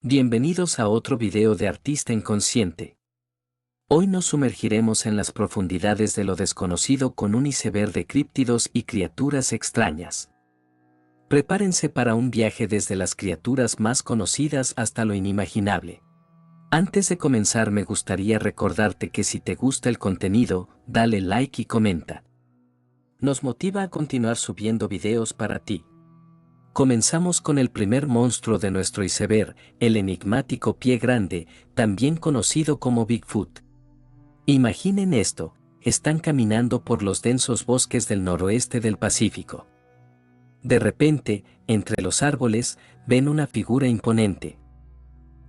Bienvenidos a otro video de Artista Inconsciente. Hoy nos sumergiremos en las profundidades de lo desconocido con un iceberg de críptidos y criaturas extrañas. Prepárense para un viaje desde las criaturas más conocidas hasta lo inimaginable. Antes de comenzar me gustaría recordarte que si te gusta el contenido, dale like y comenta. Nos motiva a continuar subiendo videos para ti. Comenzamos con el primer monstruo de nuestro iceberg, el enigmático pie grande, también conocido como Bigfoot. Imaginen esto, están caminando por los densos bosques del noroeste del Pacífico. De repente, entre los árboles, ven una figura imponente.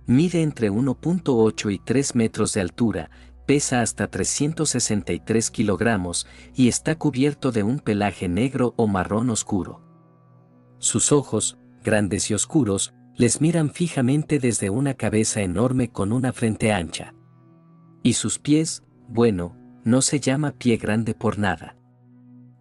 Mide entre 1.8 y 3 metros de altura, pesa hasta 363 kilogramos y está cubierto de un pelaje negro o marrón oscuro. Sus ojos, grandes y oscuros, les miran fijamente desde una cabeza enorme con una frente ancha. Y sus pies, bueno, no se llama pie grande por nada.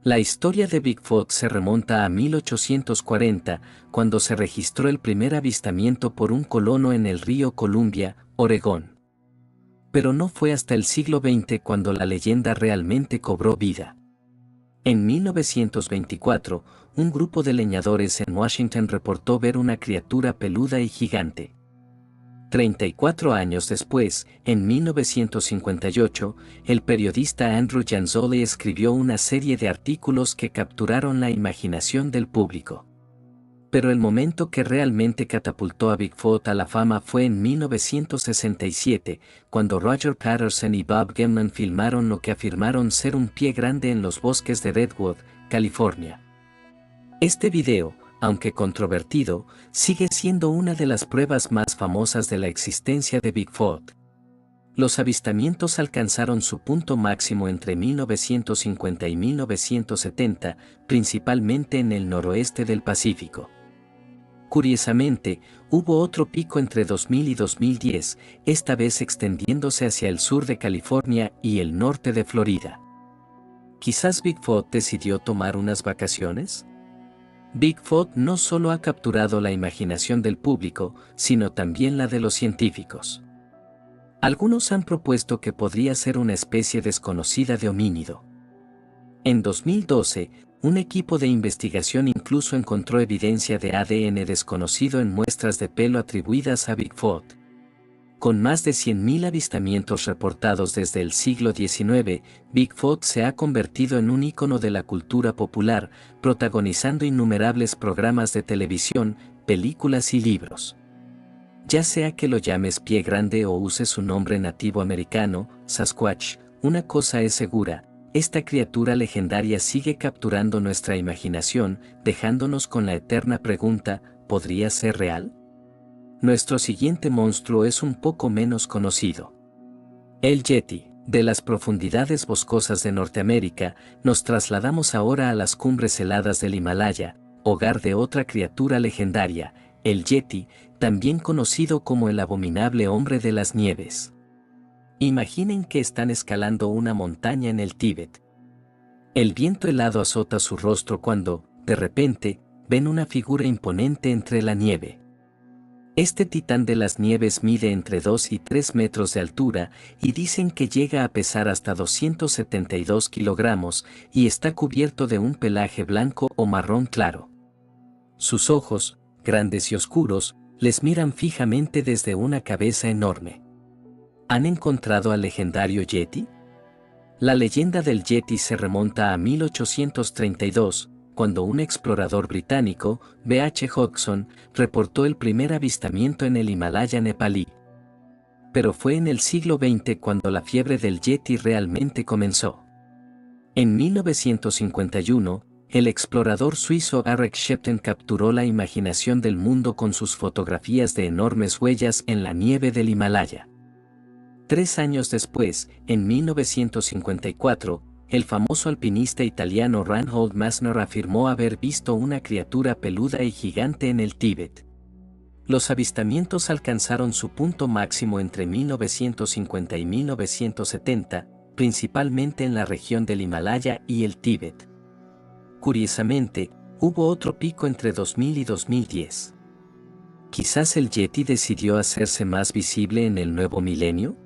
La historia de Bigfoot se remonta a 1840, cuando se registró el primer avistamiento por un colono en el río Columbia, Oregón. Pero no fue hasta el siglo XX cuando la leyenda realmente cobró vida. En 1924, un grupo de leñadores en Washington reportó ver una criatura peluda y gigante. 34 años después, en 1958, el periodista Andrew Janzoli escribió una serie de artículos que capturaron la imaginación del público. Pero el momento que realmente catapultó a Bigfoot a la fama fue en 1967, cuando Roger Patterson y Bob Gimlin filmaron lo que afirmaron ser un pie grande en los bosques de Redwood, California. Este video, aunque controvertido, sigue siendo una de las pruebas más famosas de la existencia de Bigfoot. Los avistamientos alcanzaron su punto máximo entre 1950 y 1970, principalmente en el noroeste del Pacífico. Curiosamente, hubo otro pico entre 2000 y 2010, esta vez extendiéndose hacia el sur de California y el norte de Florida. ¿Quizás Bigfoot decidió tomar unas vacaciones? Bigfoot no solo ha capturado la imaginación del público, sino también la de los científicos. Algunos han propuesto que podría ser una especie desconocida de homínido. En 2012, un equipo de investigación incluso encontró evidencia de ADN desconocido en muestras de pelo atribuidas a Bigfoot. Con más de 100.000 avistamientos reportados desde el siglo XIX, Bigfoot se ha convertido en un ícono de la cultura popular, protagonizando innumerables programas de televisión, películas y libros. Ya sea que lo llames pie grande o uses su nombre nativo americano, Sasquatch, una cosa es segura: esta criatura legendaria sigue capturando nuestra imaginación, dejándonos con la eterna pregunta: ¿podría ser real? Nuestro siguiente monstruo es un poco menos conocido. El Yeti. De las profundidades boscosas de Norteamérica, nos trasladamos ahora a las cumbres heladas del Himalaya, hogar de otra criatura legendaria, el Yeti, también conocido como el abominable hombre de las nieves. Imaginen que están escalando una montaña en el Tíbet. El viento helado azota su rostro cuando, de repente, ven una figura imponente entre la nieve. Este titán de las nieves mide entre 2 y 3 metros de altura y dicen que llega a pesar hasta 272 kilogramos y está cubierto de un pelaje blanco o marrón claro. Sus ojos, grandes y oscuros, les miran fijamente desde una cabeza enorme. ¿Han encontrado al legendario Yeti? La leyenda del Yeti se remonta a 1832, cuando un explorador británico, B.H. Hodgson, reportó el primer avistamiento en el Himalaya nepalí. Pero fue en el siglo XX cuando la fiebre del Yeti realmente comenzó. En 1951, el explorador suizo Eric Shepton capturó la imaginación del mundo con sus fotografías de enormes huellas en la nieve del Himalaya. 3 años después, en 1954, el famoso alpinista italiano Reinhold Messner afirmó haber visto una criatura peluda y gigante en el Tíbet. Los avistamientos alcanzaron su punto máximo entre 1950 y 1970, principalmente en la región del Himalaya y el Tíbet. Curiosamente, hubo otro pico entre 2000 y 2010. Quizás el Yeti decidió hacerse más visible en el nuevo milenio.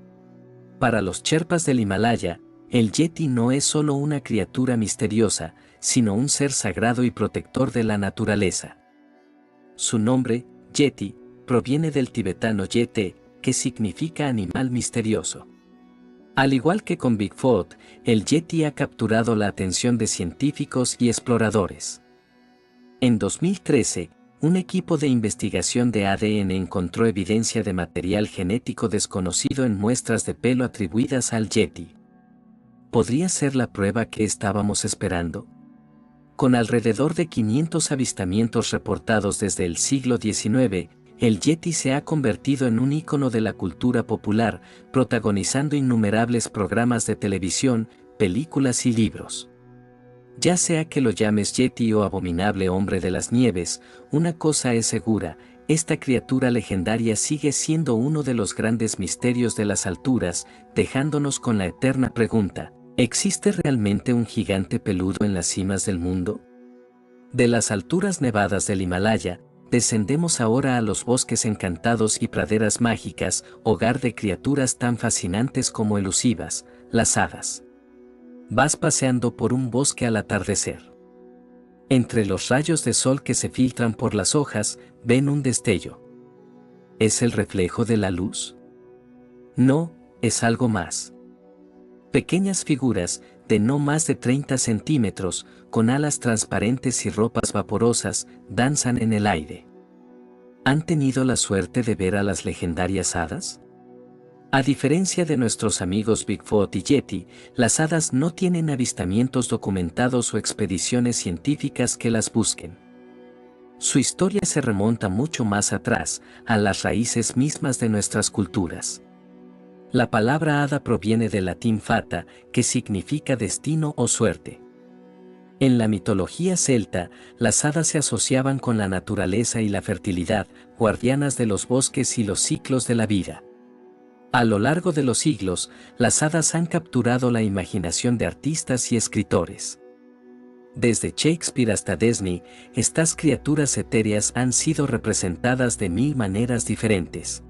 Para los Sherpas del Himalaya, el Yeti no es solo una criatura misteriosa, sino un ser sagrado y protector de la naturaleza. Su nombre, Yeti, proviene del tibetano Yete, que significa animal misterioso. Al igual que con Bigfoot, el Yeti ha capturado la atención de científicos y exploradores. En 2013, un equipo de investigación de ADN encontró evidencia de material genético desconocido en muestras de pelo atribuidas al Yeti. ¿Podría ser la prueba que estábamos esperando? Con alrededor de 500 avistamientos reportados desde el siglo XIX, el Yeti se ha convertido en un ícono de la cultura popular, protagonizando innumerables programas de televisión, películas y libros. Ya sea que lo llames Yeti o abominable hombre de las nieves, una cosa es segura, esta criatura legendaria sigue siendo uno de los grandes misterios de las alturas, dejándonos con la eterna pregunta: ¿existe realmente un gigante peludo en las cimas del mundo? De las alturas nevadas del Himalaya, descendemos ahora a los bosques encantados y praderas mágicas, hogar de criaturas tan fascinantes como elusivas, las hadas. Vas paseando por un bosque al atardecer. Entre los rayos de sol que se filtran por las hojas, ven un destello. ¿Es el reflejo de la luz? No, es algo más. Pequeñas figuras, de no más de 30 centímetros, con alas transparentes y ropas vaporosas, danzan en el aire. ¿Han tenido la suerte de ver a las legendarias hadas? A diferencia de nuestros amigos Bigfoot y Yeti, las hadas no tienen avistamientos documentados o expediciones científicas que las busquen. Su historia se remonta mucho más atrás, a las raíces mismas de nuestras culturas. La palabra hada proviene del latín fata, que significa destino o suerte. En la mitología celta, las hadas se asociaban con la naturaleza y la fertilidad, guardianas de los bosques y los ciclos de la vida. A lo largo de los siglos, las hadas han capturado la imaginación de artistas y escritores. Desde Shakespeare hasta Disney, estas criaturas etéreas han sido representadas de 1000 maneras diferentes.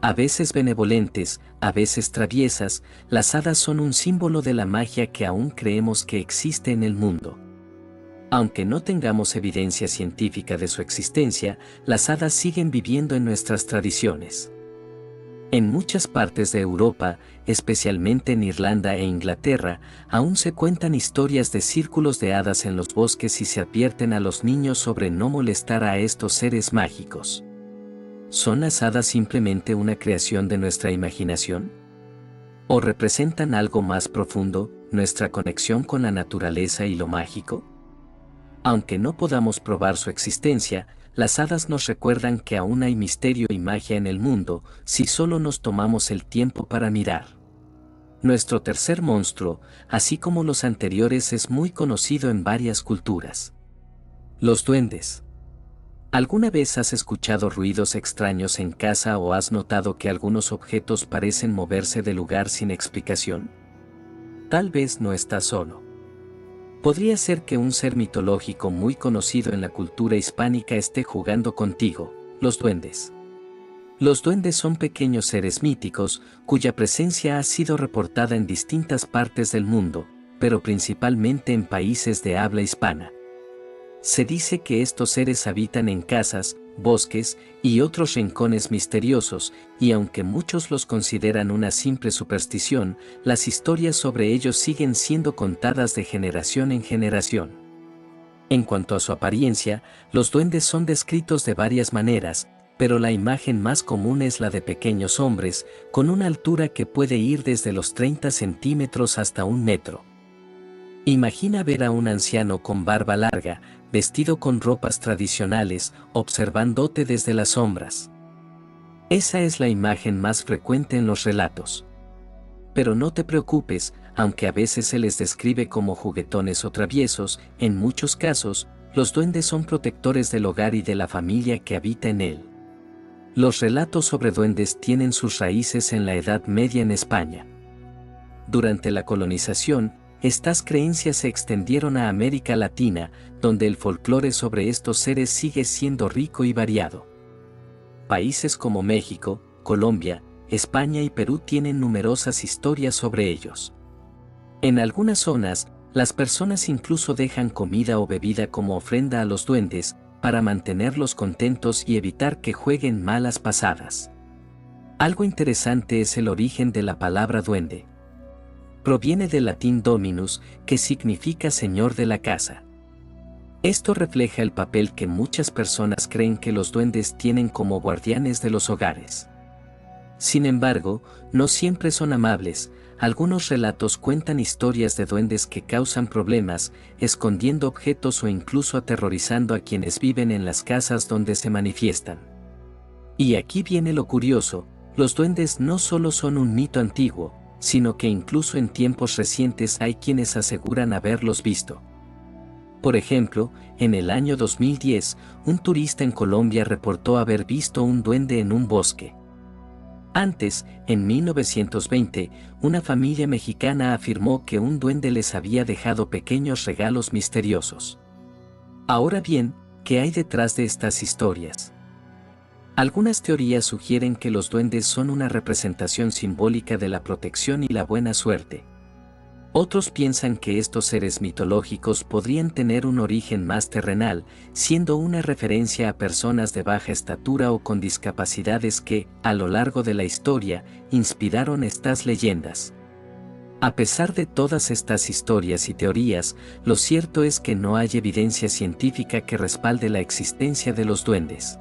A veces benevolentes, a veces traviesas, las hadas son un símbolo de la magia que aún creemos que existe en el mundo. Aunque no tengamos evidencia científica de su existencia, las hadas siguen viviendo en nuestras tradiciones. En muchas partes de Europa, especialmente en Irlanda e Inglaterra, aún se cuentan historias de círculos de hadas en los bosques y se advierten a los niños sobre no molestar a estos seres mágicos. ¿Son las hadas simplemente una creación de nuestra imaginación? ¿O representan algo más profundo, nuestra conexión con la naturaleza y lo mágico? Aunque no podamos probar su existencia, las hadas nos recuerdan que aún hay misterio y magia en el mundo, si solo nos tomamos el tiempo para mirar. Nuestro tercer monstruo, así como los anteriores, es muy conocido en varias culturas. Los duendes. ¿Alguna vez has escuchado ruidos extraños en casa o has notado que algunos objetos parecen moverse de lugar sin explicación? Tal vez no estás solo. Podría ser que un ser mitológico muy conocido en la cultura hispánica esté jugando contigo, los duendes. Los duendes son pequeños seres míticos, cuya presencia ha sido reportada en distintas partes del mundo, pero principalmente en países de habla hispana. Se dice que estos seres habitan en casas, bosques y otros rincones misteriosos, y aunque muchos los consideran una simple superstición, las historias sobre ellos siguen siendo contadas de generación en generación. En cuanto a su apariencia, los duendes son descritos de varias maneras, pero la imagen más común es la de pequeños hombres, con una altura que puede ir desde los 30 centímetros hasta 1 metro. Imagina ver a un anciano con barba larga, vestido con ropas tradicionales, observándote desde las sombras. Esa es la imagen más frecuente en los relatos. Pero no te preocupes, aunque a veces se les describe como juguetones o traviesos, en muchos casos, los duendes son protectores del hogar y de la familia que habita en él. Los relatos sobre duendes tienen sus raíces en la Edad Media en España. Durante la colonización, estas creencias se extendieron a América Latina, donde el folclore sobre estos seres sigue siendo rico y variado. Países como México, Colombia, España y Perú tienen numerosas historias sobre ellos. En algunas zonas, las personas incluso dejan comida o bebida como ofrenda a los duendes, para mantenerlos contentos y evitar que jueguen malas pasadas. Algo interesante es el origen de la palabra duende. Proviene del latín dominus, que significa señor de la casa. Esto refleja el papel que muchas personas creen que los duendes tienen como guardianes de los hogares. Sin embargo, no siempre son amables. Algunos relatos cuentan historias de duendes que causan problemas, escondiendo objetos o incluso aterrorizando a quienes viven en las casas donde se manifiestan. Y aquí viene lo curioso, los duendes no solo son un mito antiguo, sino que incluso en tiempos recientes hay quienes aseguran haberlos visto. Por ejemplo, en el año 2010, un turista en Colombia reportó haber visto un duende en un bosque. Antes, en 1920, una familia mexicana afirmó que un duende les había dejado pequeños regalos misteriosos. Ahora bien, ¿qué hay detrás de estas historias? Algunas teorías sugieren que los duendes son una representación simbólica de la protección y la buena suerte. Otros piensan que estos seres mitológicos podrían tener un origen más terrenal, siendo una referencia a personas de baja estatura o con discapacidades que, a lo largo de la historia, inspiraron estas leyendas. A pesar de todas estas historias y teorías, lo cierto es que no hay evidencia científica que respalde la existencia de los duendes.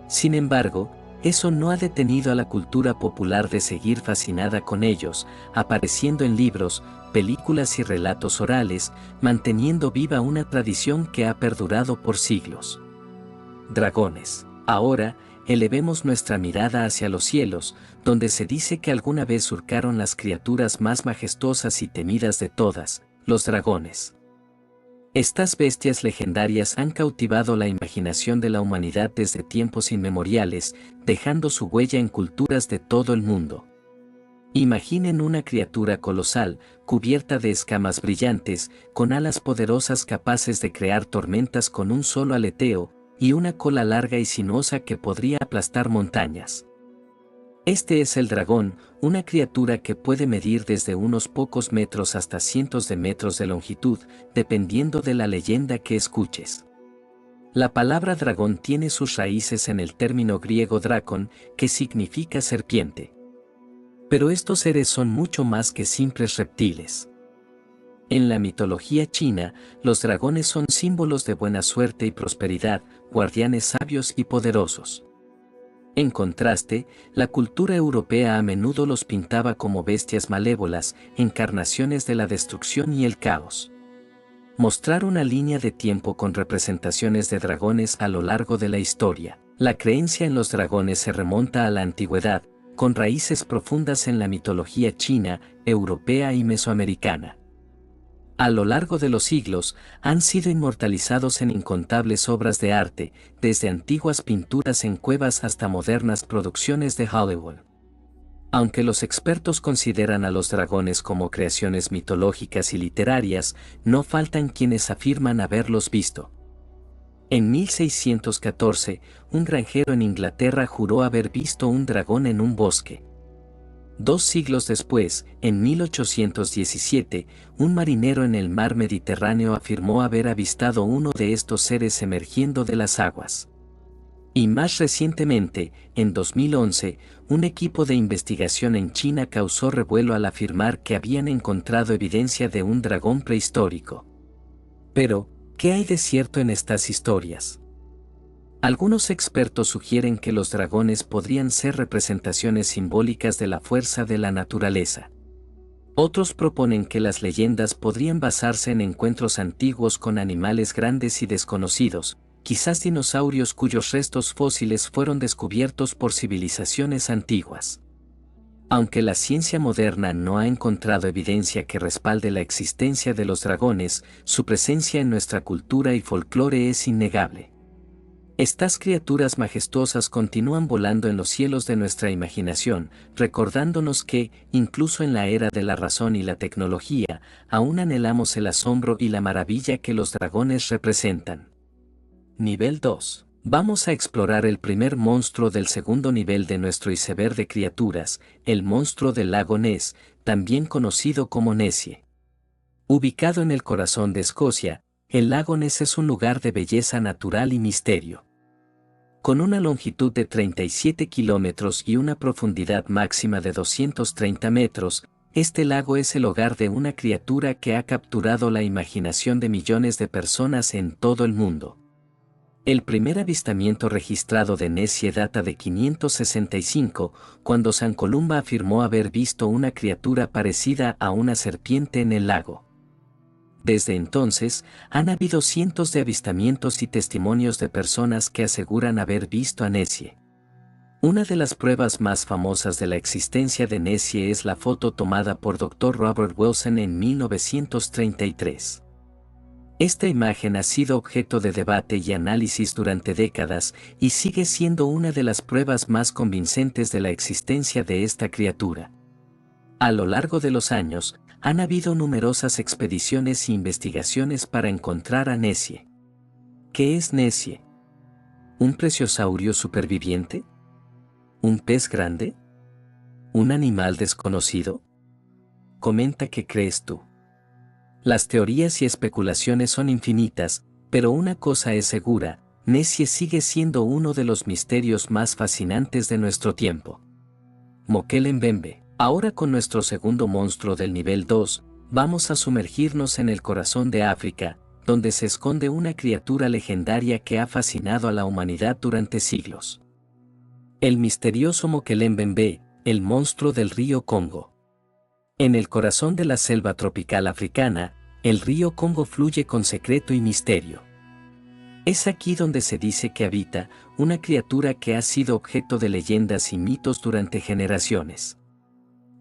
Sin embargo, eso no ha detenido a la cultura popular de seguir fascinada con ellos, apareciendo en libros, películas y relatos orales, manteniendo viva una tradición que ha perdurado por siglos. Dragones. Ahora, elevemos nuestra mirada hacia los cielos, donde se dice que alguna vez surcaron las criaturas más majestuosas y temidas de todas, los dragones. Estas bestias legendarias han cautivado la imaginación de la humanidad desde tiempos inmemoriales, dejando su huella en culturas de todo el mundo. Imaginen una criatura colosal, cubierta de escamas brillantes, con alas poderosas capaces de crear tormentas con un solo aleteo, y una cola larga y sinuosa que podría aplastar montañas. Este es el dragón, una criatura que puede medir desde unos pocos metros hasta cientos de metros de longitud, dependiendo de la leyenda que escuches. La palabra dragón tiene sus raíces en el término griego drakon, que significa serpiente. Pero estos seres son mucho más que simples reptiles. En la mitología china, los dragones son símbolos de buena suerte y prosperidad, guardianes sabios y poderosos. En contraste, la cultura europea a menudo los pintaba como bestias malévolas, encarnaciones de la destrucción y el caos. Mostrar una línea de tiempo con representaciones de dragones a lo largo de la historia. La creencia en los dragones se remonta a la antigüedad, con raíces profundas en la mitología china, europea y mesoamericana. A lo largo de los siglos, han sido inmortalizados en incontables obras de arte, desde antiguas pinturas en cuevas hasta modernas producciones de Hollywood. Aunque los expertos consideran a los dragones como creaciones mitológicas y literarias, no faltan quienes afirman haberlos visto. En 1614, un granjero en Inglaterra juró haber visto un dragón en un bosque. 2 siglos después, en 1817, un marinero en el mar Mediterráneo afirmó haber avistado uno de estos seres emergiendo de las aguas. Y más recientemente, en 2011, un equipo de investigación en China causó revuelo al afirmar que habían encontrado evidencia de un dragón prehistórico. Pero, ¿qué hay de cierto en estas historias? Algunos expertos sugieren que los dragones podrían ser representaciones simbólicas de la fuerza de la naturaleza. Otros proponen que las leyendas podrían basarse en encuentros antiguos con animales grandes y desconocidos, quizás dinosaurios cuyos restos fósiles fueron descubiertos por civilizaciones antiguas. Aunque la ciencia moderna no ha encontrado evidencia que respalde la existencia de los dragones, su presencia en nuestra cultura y folclore es innegable. Estas criaturas majestuosas continúan volando en los cielos de nuestra imaginación, recordándonos que, incluso en la era de la razón y la tecnología, aún anhelamos el asombro y la maravilla que los dragones representan. Nivel 2. Vamos a explorar el primer monstruo del segundo nivel de nuestro iceberg de criaturas, el monstruo del lago Ness, también conocido como Nessie. Ubicado en el corazón de Escocia, el lago Ness es un lugar de belleza natural y misterio. Con una longitud de 37 kilómetros y una profundidad máxima de 230 metros, este lago es el hogar de una criatura que ha capturado la imaginación de millones de personas en todo el mundo. El primer avistamiento registrado de Nessie data de 565, cuando San Columba afirmó haber visto una criatura parecida a una serpiente en el lago. Desde entonces, han habido cientos de avistamientos y testimonios de personas que aseguran haber visto a Nessie. Una de las pruebas más famosas de la existencia de Nessie es la foto tomada por Dr. Robert Wilson en 1933. Esta imagen ha sido objeto de debate y análisis durante décadas y sigue siendo una de las pruebas más convincentes de la existencia de esta criatura. A lo largo de los años, han habido numerosas expediciones e investigaciones para encontrar a Nessie. ¿Qué es Nessie? ¿Un plesiosaurio superviviente? ¿Un pez grande? ¿Un animal desconocido? Comenta qué crees tú. Las teorías y especulaciones son infinitas, pero una cosa es segura, Nessie sigue siendo uno de los misterios más fascinantes de nuestro tiempo. Mokele Mbembe. Ahora con nuestro segundo monstruo del nivel 2, vamos a sumergirnos en el corazón de África, donde se esconde una criatura legendaria que ha fascinado a la humanidad durante siglos. El misterioso Mokele Mbembe, el monstruo del río Congo. En el corazón de la selva tropical africana, el río Congo fluye con secreto y misterio. Es aquí donde se dice que habita una criatura que ha sido objeto de leyendas y mitos durante generaciones.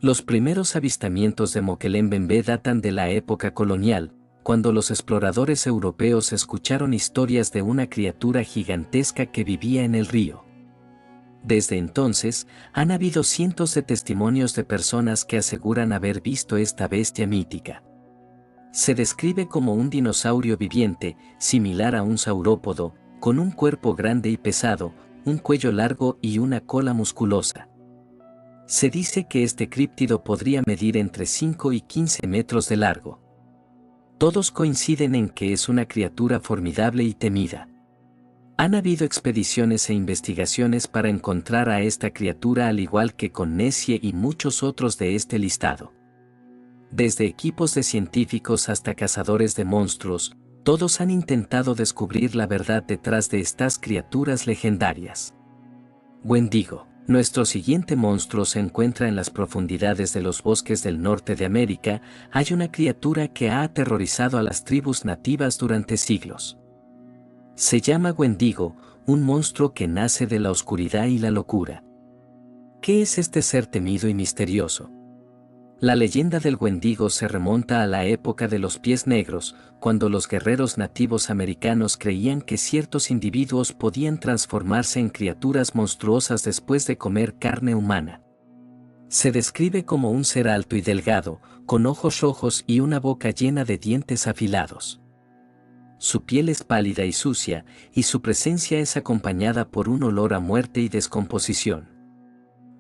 Los primeros avistamientos de Mokele Mbembe datan de la época colonial, cuando los exploradores europeos escucharon historias de una criatura gigantesca que vivía en el río. Desde entonces, han habido cientos de testimonios de personas que aseguran haber visto esta bestia mítica. Se describe como un dinosaurio viviente, similar a un saurópodo, con un cuerpo grande y pesado, un cuello largo y una cola musculosa. Se dice que este críptido podría medir entre 5 y 15 metros de largo. Todos coinciden en que es una criatura formidable y temida. Han habido expediciones e investigaciones para encontrar a esta criatura al igual que con Nessie y muchos otros de este listado. Desde equipos de científicos hasta cazadores de monstruos, todos han intentado descubrir la verdad detrás de estas criaturas legendarias. Wendigo. Nuestro siguiente monstruo se encuentra en las profundidades de los bosques del norte de América. Hay una criatura que ha aterrorizado a las tribus nativas durante siglos. Se llama Wendigo, un monstruo que nace de la oscuridad y la locura. ¿Qué es este ser temido y misterioso? La leyenda del Wendigo se remonta a la época de los pies negros, cuando los guerreros nativos americanos creían que ciertos individuos podían transformarse en criaturas monstruosas después de comer carne humana. Se describe como un ser alto y delgado, con ojos rojos y una boca llena de dientes afilados. Su piel es pálida y sucia, y su presencia es acompañada por un olor a muerte y descomposición.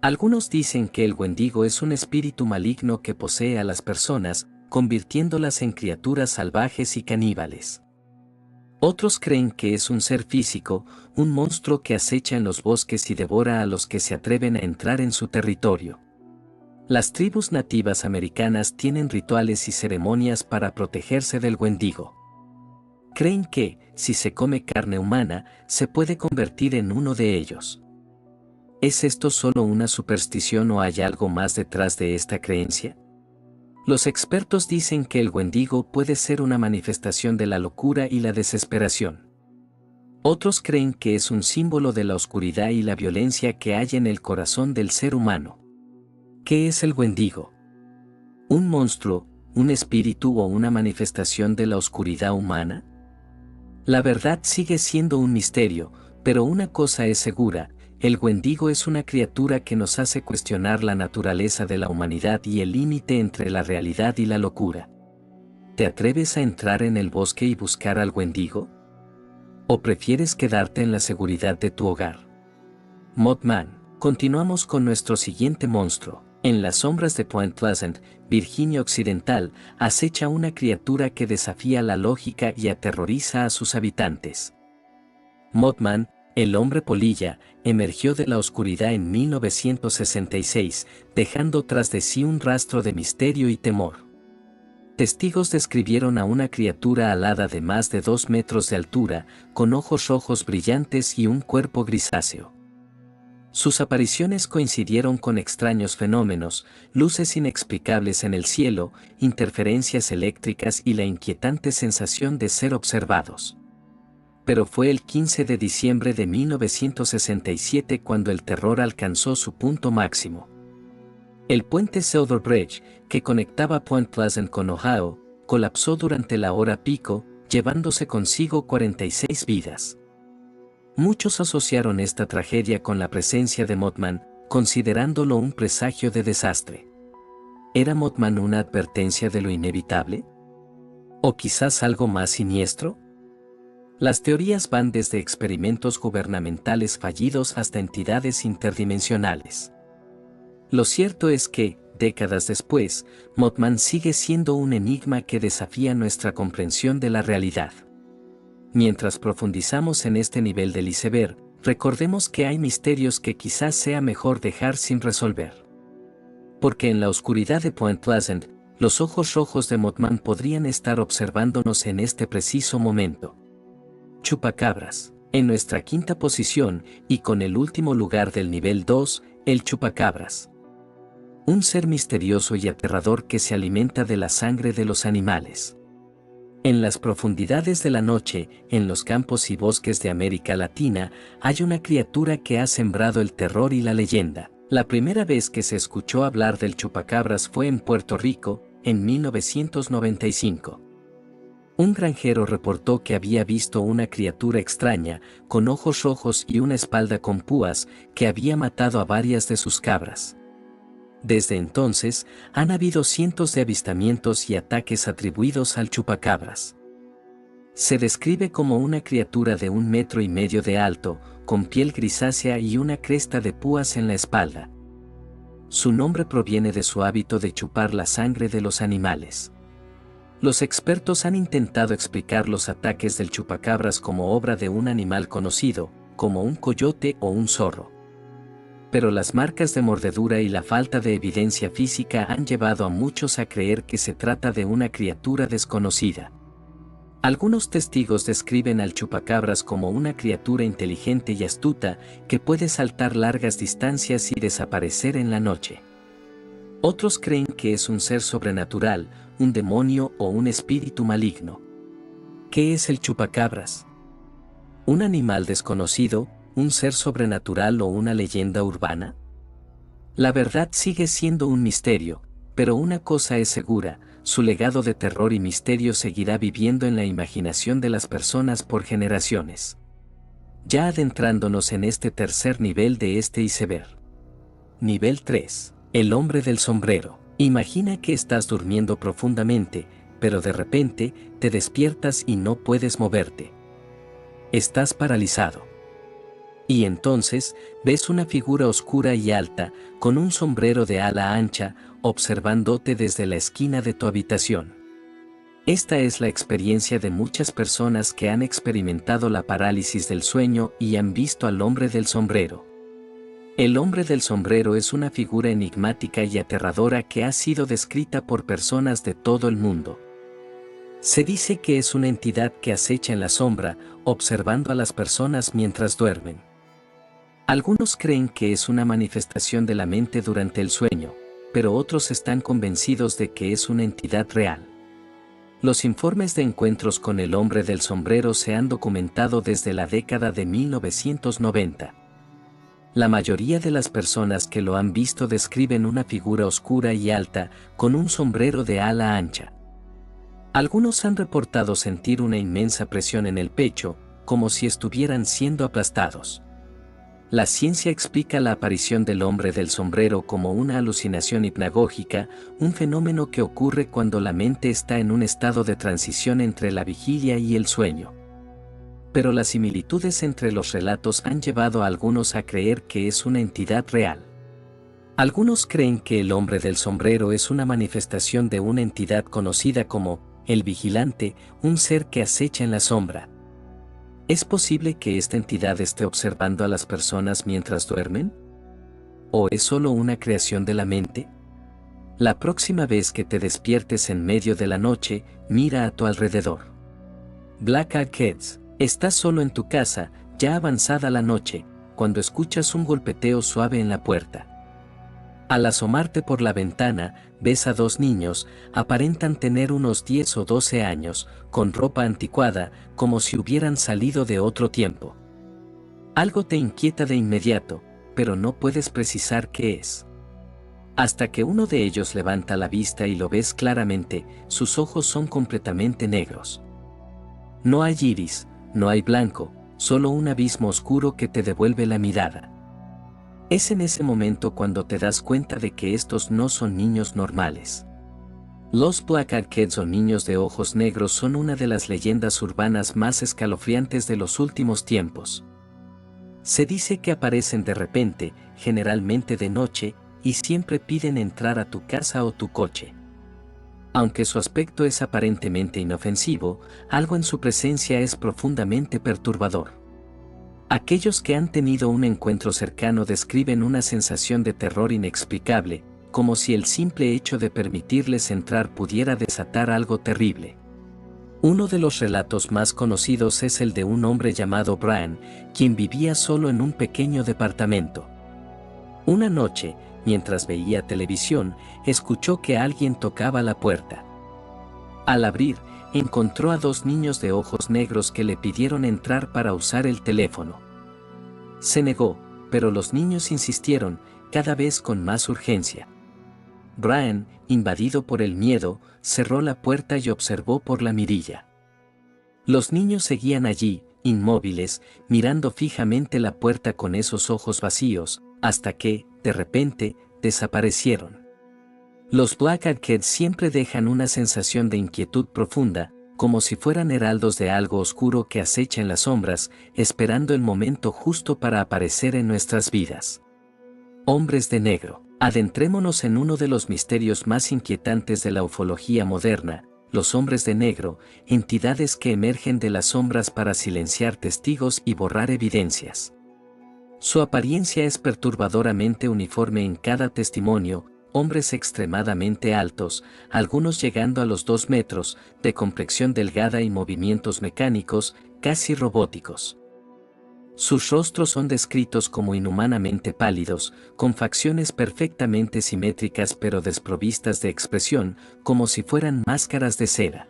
Algunos dicen que el Wendigo es un espíritu maligno que posee a las personas, convirtiéndolas en criaturas salvajes y caníbales. Otros creen que es un ser físico, un monstruo que acecha en los bosques y devora a los que se atreven a entrar en su territorio. Las tribus nativas americanas tienen rituales y ceremonias para protegerse del Wendigo. Creen que, si se come carne humana, se puede convertir en uno de ellos. ¿Es esto solo una superstición o hay algo más detrás de esta creencia? Los expertos dicen que el Wendigo puede ser una manifestación de la locura y la desesperación. Otros creen que es un símbolo de la oscuridad y la violencia que hay en el corazón del ser humano. ¿Qué es el Wendigo? ¿Un monstruo, un espíritu o una manifestación de la oscuridad humana? La verdad sigue siendo un misterio, pero una cosa es segura: el Wendigo es una criatura que nos hace cuestionar la naturaleza de la humanidad y el límite entre la realidad y la locura. ¿Te atreves a entrar en el bosque y buscar al Wendigo? ¿O prefieres quedarte en la seguridad de tu hogar? Mothman. Continuamos con nuestro siguiente monstruo. En las sombras de Point Pleasant, Virginia Occidental, acecha una criatura que desafía la lógica y aterroriza a sus habitantes. Mothman, el hombre polilla, emergió de la oscuridad en 1966, dejando tras de sí un rastro de misterio y temor. Testigos describieron a una criatura alada de más de 2 metros de altura, con ojos rojos brillantes y un cuerpo grisáceo. Sus apariciones coincidieron con extraños fenómenos, luces inexplicables en el cielo, interferencias eléctricas y la inquietante sensación de ser observados. Pero fue el 15 de diciembre de 1967 cuando el terror alcanzó su punto máximo. El puente Silver Bridge, que conectaba Point Pleasant con Ohio, colapsó durante la hora pico, llevándose consigo 46 vidas. Muchos asociaron esta tragedia con la presencia de Mothman, considerándolo un presagio de desastre. ¿Era Mothman una advertencia de lo inevitable? ¿O quizás algo más siniestro? Las teorías van desde experimentos gubernamentales fallidos hasta entidades interdimensionales. Lo cierto es que, décadas después, Mothman sigue siendo un enigma que desafía nuestra comprensión de la realidad. Mientras profundizamos en este nivel del iceberg, recordemos que hay misterios que quizás sea mejor dejar sin resolver. Porque en la oscuridad de Point Pleasant, los ojos rojos de Mothman podrían estar observándonos en este preciso momento. Chupacabras. En nuestra quinta posición, y con el último lugar del nivel 2, el chupacabras. Un ser misterioso y aterrador que se alimenta de la sangre de los animales. En las profundidades de la noche, en los campos y bosques de América Latina, hay una criatura que ha sembrado el terror y la leyenda. La primera vez que se escuchó hablar del chupacabras fue en Puerto Rico, en 1995. Un granjero reportó que había visto una criatura extraña, con ojos rojos y una espalda con púas, que había matado a varias de sus cabras. Desde entonces, han habido cientos de avistamientos y ataques atribuidos al chupacabras. Se describe como una criatura de 1,5 metros de alto, con piel grisácea y una cresta de púas en la espalda. Su nombre proviene de su hábito de chupar la sangre de los animales. Los expertos han intentado explicar los ataques del chupacabras como obra de un animal conocido, como un coyote o un zorro. Pero las marcas de mordedura y la falta de evidencia física han llevado a muchos a creer que se trata de una criatura desconocida. Algunos testigos describen al chupacabras como una criatura inteligente y astuta que puede saltar largas distancias y desaparecer en la noche. Otros creen que es un ser sobrenatural, un demonio o un espíritu maligno. ¿Qué es el chupacabras? ¿Un animal desconocido, un ser sobrenatural o una leyenda urbana? La verdad sigue siendo un misterio, pero una cosa es segura, su legado de terror y misterio seguirá viviendo en la imaginación de las personas por generaciones. Ya adentrándonos en este tercer nivel de este iceberg. Nivel 3. El hombre del sombrero. Imagina que estás durmiendo profundamente, pero de repente te despiertas y no puedes moverte. Estás paralizado. Y entonces, ves una figura oscura y alta, con un sombrero de ala ancha, observándote desde la esquina de tu habitación. Esta es la experiencia de muchas personas que han experimentado la parálisis del sueño y han visto al hombre del sombrero. El hombre del sombrero es una figura enigmática y aterradora que ha sido descrita por personas de todo el mundo. Se dice que es una entidad que acecha en la sombra, observando a las personas mientras duermen. Algunos creen que es una manifestación de la mente durante el sueño, pero otros están convencidos de que es una entidad real. Los informes de encuentros con el hombre del sombrero se han documentado desde la década de 1990. La mayoría de las personas que lo han visto describen una figura oscura y alta, con un sombrero de ala ancha. Algunos han reportado sentir una inmensa presión en el pecho, como si estuvieran siendo aplastados. La ciencia explica la aparición del hombre del sombrero como una alucinación hipnagógica, un fenómeno que ocurre cuando la mente está en un estado de transición entre la vigilia y el sueño. pero las similitudes entre los relatos han llevado a algunos a creer que es una entidad real. Algunos creen que el hombre del sombrero es una manifestación de una entidad conocida como el vigilante, un ser que acecha en la sombra. ¿Es posible que esta entidad esté observando a las personas mientras duermen? ¿O es solo una creación de la mente? La próxima vez que te despiertes en medio de la noche, mira a tu alrededor. Black Eyed Kids. Estás solo en tu casa, ya avanzada la noche, cuando escuchas un golpeteo suave en la puerta. Al asomarte por la ventana, ves a dos niños, aparentan tener unos 10 o 12 años, con ropa anticuada, como si hubieran salido de otro tiempo. Algo te inquieta de inmediato, pero no puedes precisar qué es. Hasta que uno de ellos levanta la vista y lo ves claramente, sus ojos son completamente negros. No hay iris, no hay blanco, solo un abismo oscuro que te devuelve la mirada. Es en ese momento cuando te das cuenta de que estos no son niños normales. Los Black Eyed Kids o niños de ojos negros son una de las leyendas urbanas más escalofriantes de los últimos tiempos. Se dice que aparecen de repente, generalmente de noche, y siempre piden entrar a tu casa o tu coche. Aunque su aspecto es aparentemente inofensivo, algo en su presencia es profundamente perturbador. Aquellos que han tenido un encuentro cercano describen una sensación de terror inexplicable, como si el simple hecho de permitirles entrar pudiera desatar algo terrible. Uno de los relatos más conocidos es el de un hombre llamado Brian, quien vivía solo en un pequeño departamento. Una noche, mientras veía televisión, escuchó que alguien tocaba la puerta. Al abrir, encontró a dos niños de ojos negros que le pidieron entrar para usar el teléfono. Se negó, pero los niños insistieron, cada vez con más urgencia. Brian, invadido por el miedo, cerró la puerta y observó por la mirilla. Los niños seguían allí, inmóviles, mirando fijamente la puerta con esos ojos vacíos, hasta que, de repente, desaparecieron. Los Black Eyed Kids siempre dejan una sensación de inquietud profunda, como si fueran heraldos de algo oscuro que acecha en las sombras, esperando el momento justo para aparecer en nuestras vidas. Hombres de negro. Adentrémonos en uno de los misterios más inquietantes de la ufología moderna, los hombres de negro, entidades que emergen de las sombras para silenciar testigos y borrar evidencias. Su apariencia es perturbadoramente uniforme en cada testimonio, hombres extremadamente altos, algunos llegando a los 2 metros, de complexión delgada y movimientos mecánicos, casi robóticos. Sus rostros son descritos como inhumanamente pálidos, con facciones perfectamente simétricas pero desprovistas de expresión, como si fueran máscaras de cera.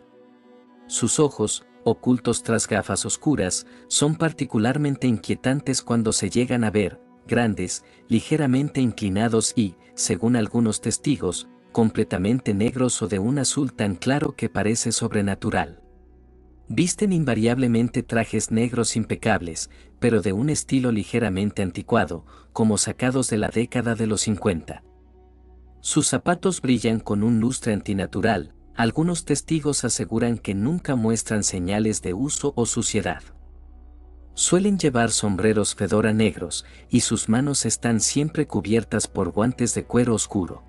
Sus ojos, ocultos tras gafas oscuras, son particularmente inquietantes cuando se llegan a ver, grandes, ligeramente inclinados y, según algunos testigos, completamente negros o de un azul tan claro que parece sobrenatural. Visten invariablemente trajes negros impecables, pero de un estilo ligeramente anticuado, como sacados de la década de los 50. Sus zapatos brillan con un lustre antinatural, algunos testigos aseguran que nunca muestran señales de uso o suciedad. Suelen llevar sombreros fedora negros, y sus manos están siempre cubiertas por guantes de cuero oscuro.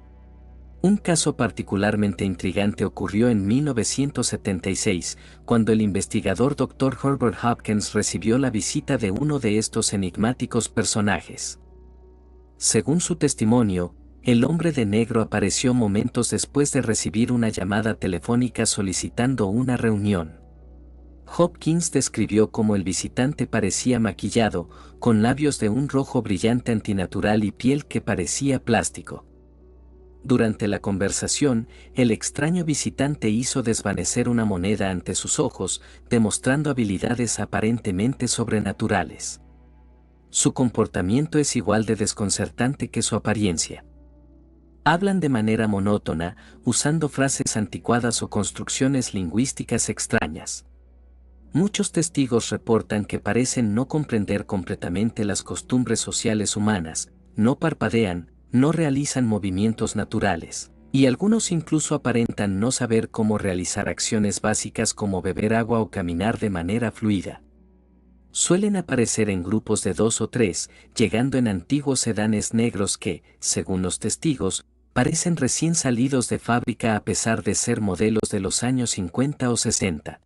Un caso particularmente intrigante ocurrió en 1976, cuando el investigador Dr. Herbert Hopkins recibió la visita de uno de estos enigmáticos personajes. Según su testimonio, el hombre de negro apareció momentos después de recibir una llamada telefónica solicitando una reunión. Hopkins describió cómo el visitante parecía maquillado, con labios de un rojo brillante antinatural y piel que parecía plástico. Durante la conversación, el extraño visitante hizo desvanecer una moneda ante sus ojos, demostrando habilidades aparentemente sobrenaturales. Su comportamiento es igual de desconcertante que su apariencia. Hablan de manera monótona, usando frases anticuadas o construcciones lingüísticas extrañas. Muchos testigos reportan que parecen no comprender completamente las costumbres sociales humanas, no parpadean, no realizan movimientos naturales, y algunos incluso aparentan no saber cómo realizar acciones básicas como beber agua o caminar de manera fluida. Suelen aparecer en grupos de 2 o 3, llegando en antiguos sedanes negros que, según los testigos, parecen recién salidos de fábrica a pesar de ser modelos de los años 50 o 60.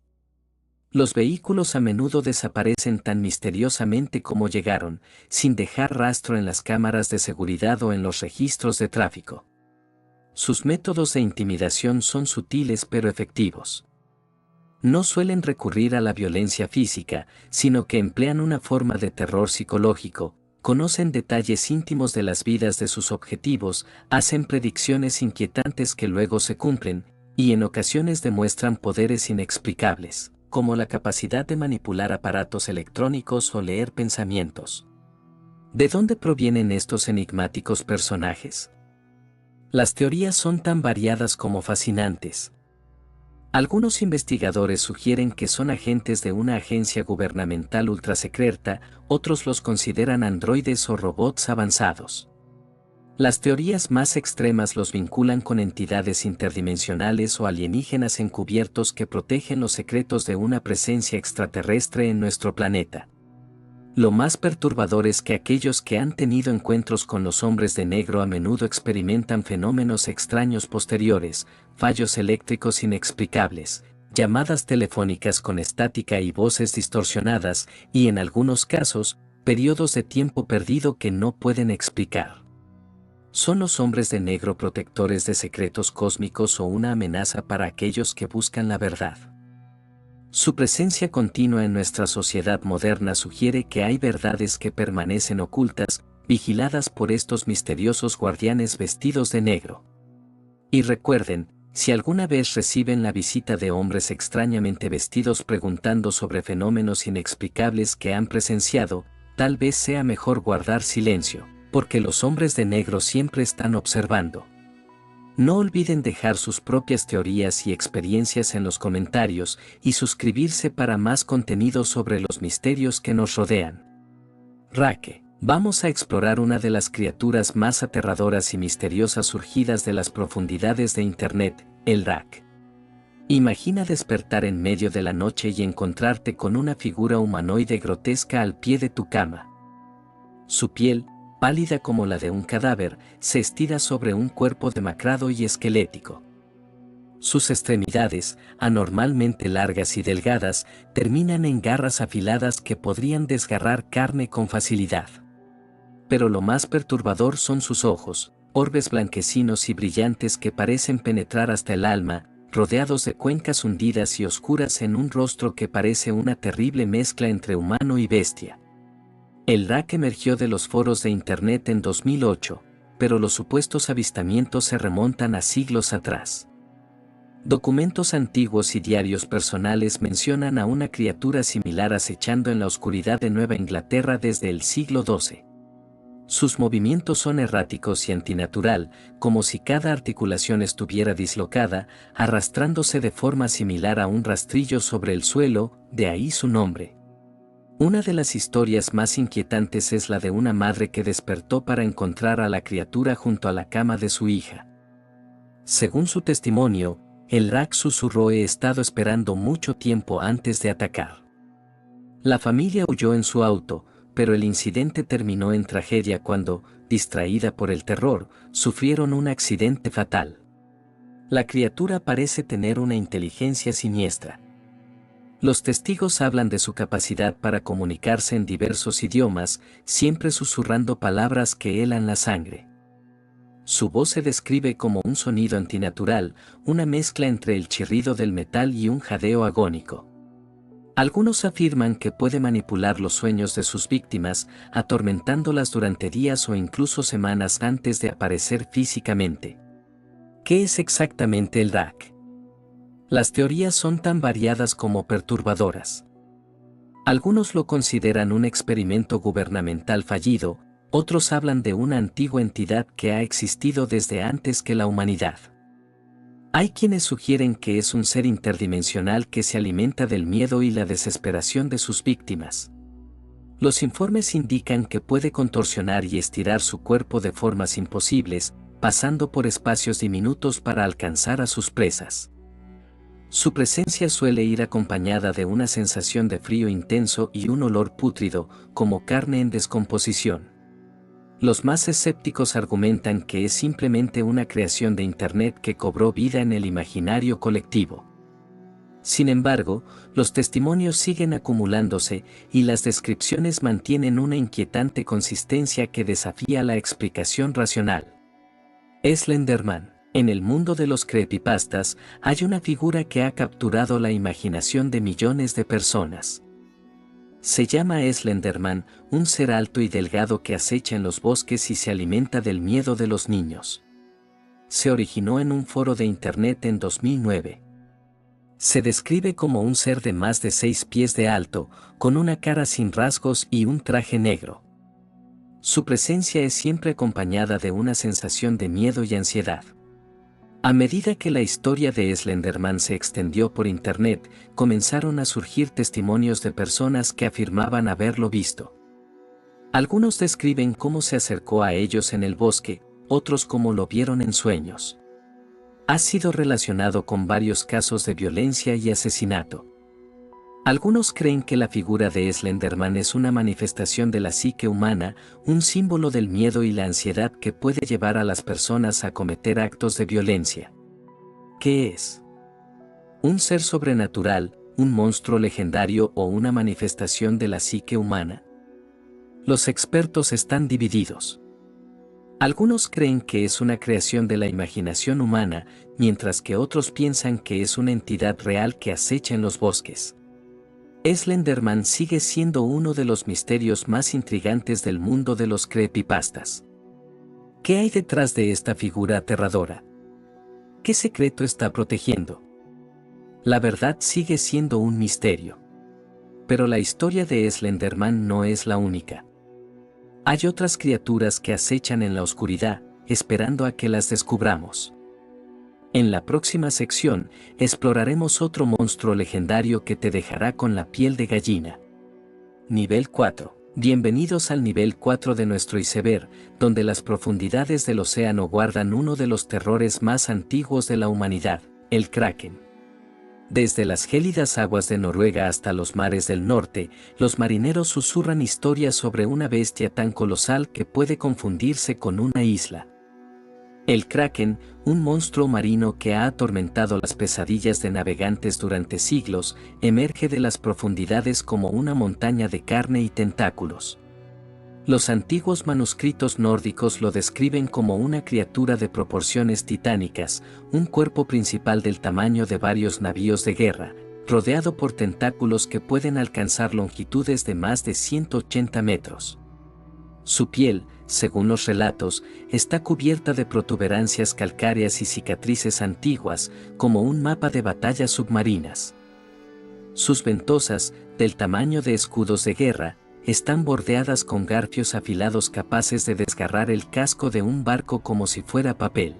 Los vehículos a menudo desaparecen tan misteriosamente como llegaron, sin dejar rastro en las cámaras de seguridad o en los registros de tráfico. Sus métodos de intimidación son sutiles pero efectivos. No suelen recurrir a la violencia física, sino que emplean una forma de terror psicológico, conocen detalles íntimos de las vidas de sus objetivos, hacen predicciones inquietantes que luego se cumplen, y en ocasiones demuestran poderes inexplicables, como la capacidad de manipular aparatos electrónicos o leer pensamientos. ¿De dónde provienen estos enigmáticos personajes? Las teorías son tan variadas como fascinantes. Algunos investigadores sugieren que son agentes de una agencia gubernamental ultrasecreta, otros los consideran androides o robots avanzados. Las teorías más extremas los vinculan con entidades interdimensionales o alienígenas encubiertos que protegen los secretos de una presencia extraterrestre en nuestro planeta. Lo más perturbador es que aquellos que han tenido encuentros con los hombres de negro a menudo experimentan fenómenos extraños posteriores, fallos eléctricos inexplicables, llamadas telefónicas con estática y voces distorsionadas, y en algunos casos, periodos de tiempo perdido que no pueden explicar. ¿Son los hombres de negro protectores de secretos cósmicos o una amenaza para aquellos que buscan la verdad? Su presencia continua en nuestra sociedad moderna sugiere que hay verdades que permanecen ocultas, vigiladas por estos misteriosos guardianes vestidos de negro. Y recuerden, si alguna vez reciben la visita de hombres extrañamente vestidos preguntando sobre fenómenos inexplicables que han presenciado, tal vez sea mejor guardar silencio, porque los hombres de negro siempre están observando. No olviden dejar sus propias teorías y experiencias en los comentarios y suscribirse para más contenido sobre los misterios que nos rodean. Rake. Vamos a explorar una de las criaturas más aterradoras y misteriosas surgidas de las profundidades de Internet, el Rak. Imagina despertar en medio de la noche y encontrarte con una figura humanoide grotesca al pie de tu cama. Su piel, pálida como la de un cadáver, se estira sobre un cuerpo demacrado y esquelético. Sus extremidades, anormalmente largas y delgadas, terminan en garras afiladas que podrían desgarrar carne con facilidad. Pero lo más perturbador son sus ojos, orbes blanquecinos y brillantes que parecen penetrar hasta el alma, rodeados de cuencas hundidas y oscuras en un rostro que parece una terrible mezcla entre humano y bestia. El Rak emergió de los foros de Internet en 2008, pero los supuestos avistamientos se remontan a siglos atrás. Documentos antiguos y diarios personales mencionan a una criatura similar acechando en la oscuridad de Nueva Inglaterra desde el siglo XII. Sus movimientos son erráticos y antinatural, como si cada articulación estuviera dislocada, arrastrándose de forma similar a un rastrillo sobre el suelo, de ahí su nombre. Una de las historias más inquietantes es la de una madre que despertó para encontrar a la criatura junto a la cama de su hija. Según su testimonio, el Rak susurró: "He estado esperando mucho tiempo antes de atacar". La familia huyó en su auto, pero el incidente terminó en tragedia cuando, distraída por el terror, sufrieron un accidente fatal. La criatura parece tener una inteligencia siniestra. Los testigos hablan de su capacidad para comunicarse en diversos idiomas, siempre susurrando palabras que helan la sangre. Su voz se describe como un sonido antinatural, una mezcla entre el chirrido del metal y un jadeo agónico. Algunos afirman que puede manipular los sueños de sus víctimas, atormentándolas durante días o incluso semanas antes de aparecer físicamente. ¿Qué es exactamente el Rak? Las teorías son tan variadas como perturbadoras. Algunos lo consideran un experimento gubernamental fallido, otros hablan de una antigua entidad que ha existido desde antes que la humanidad. Hay quienes sugieren que es un ser interdimensional que se alimenta del miedo y la desesperación de sus víctimas. Los informes indican que puede contorsionar y estirar su cuerpo de formas imposibles, pasando por espacios diminutos para alcanzar a sus presas. Su presencia suele ir acompañada de una sensación de frío intenso y un olor pútrido, como carne en descomposición. Los más escépticos argumentan que es simplemente una creación de Internet que cobró vida en el imaginario colectivo. Sin embargo, los testimonios siguen acumulándose y las descripciones mantienen una inquietante consistencia que desafía la explicación racional. Slenderman. En el mundo de los creepypastas hay una figura que ha capturado la imaginación de millones de personas. Se llama Slenderman, un ser alto y delgado que acecha en los bosques y se alimenta del miedo de los niños. Se originó en un foro de internet en 2009. Se describe como un ser de más de 6 pies de alto, con una cara sin rasgos y un traje negro. Su presencia es siempre acompañada de una sensación de miedo y ansiedad. A medida que la historia de Slenderman se extendió por internet, comenzaron a surgir testimonios de personas que afirmaban haberlo visto. Algunos describen cómo se acercó a ellos en el bosque, otros cómo lo vieron en sueños. Ha sido relacionado con varios casos de violencia y asesinato. Algunos creen que la figura de Slenderman es una manifestación de la psique humana, un símbolo del miedo y la ansiedad que puede llevar a las personas a cometer actos de violencia. ¿Qué es? ¿Un ser sobrenatural, un monstruo legendario o una manifestación de la psique humana? Los expertos están divididos. Algunos creen que es una creación de la imaginación humana, mientras que otros piensan que es una entidad real que acecha en los bosques. Slenderman sigue siendo uno de los misterios más intrigantes del mundo de los creepypastas. ¿Qué hay detrás de esta figura aterradora? ¿Qué secreto está protegiendo? La verdad sigue siendo un misterio. Pero la historia de Slenderman no es la única. Hay otras criaturas que acechan en la oscuridad, esperando a que las descubramos. En la próxima sección, exploraremos otro monstruo legendario que te dejará con la piel de gallina. Nivel 4. Bienvenidos al nivel 4 de nuestro iceberg, donde las profundidades del océano guardan uno de los terrores más antiguos de la humanidad, el Kraken. Desde las gélidas aguas de Noruega hasta los mares del norte, los marineros susurran historias sobre una bestia tan colosal que puede confundirse con una isla. El Kraken, un monstruo marino que ha atormentado las pesadillas de navegantes durante siglos, emerge de las profundidades como una montaña de carne y tentáculos. Los antiguos manuscritos nórdicos lo describen como una criatura de proporciones titánicas, un cuerpo principal del tamaño de varios navíos de guerra, rodeado por tentáculos que pueden alcanzar longitudes de más de 180 metros. Su piel, según los relatos, está cubierta de protuberancias calcáreas y cicatrices antiguas, como un mapa de batallas submarinas. Sus ventosas, del tamaño de escudos de guerra, están bordeadas con garfios afilados capaces de desgarrar el casco de un barco como si fuera papel.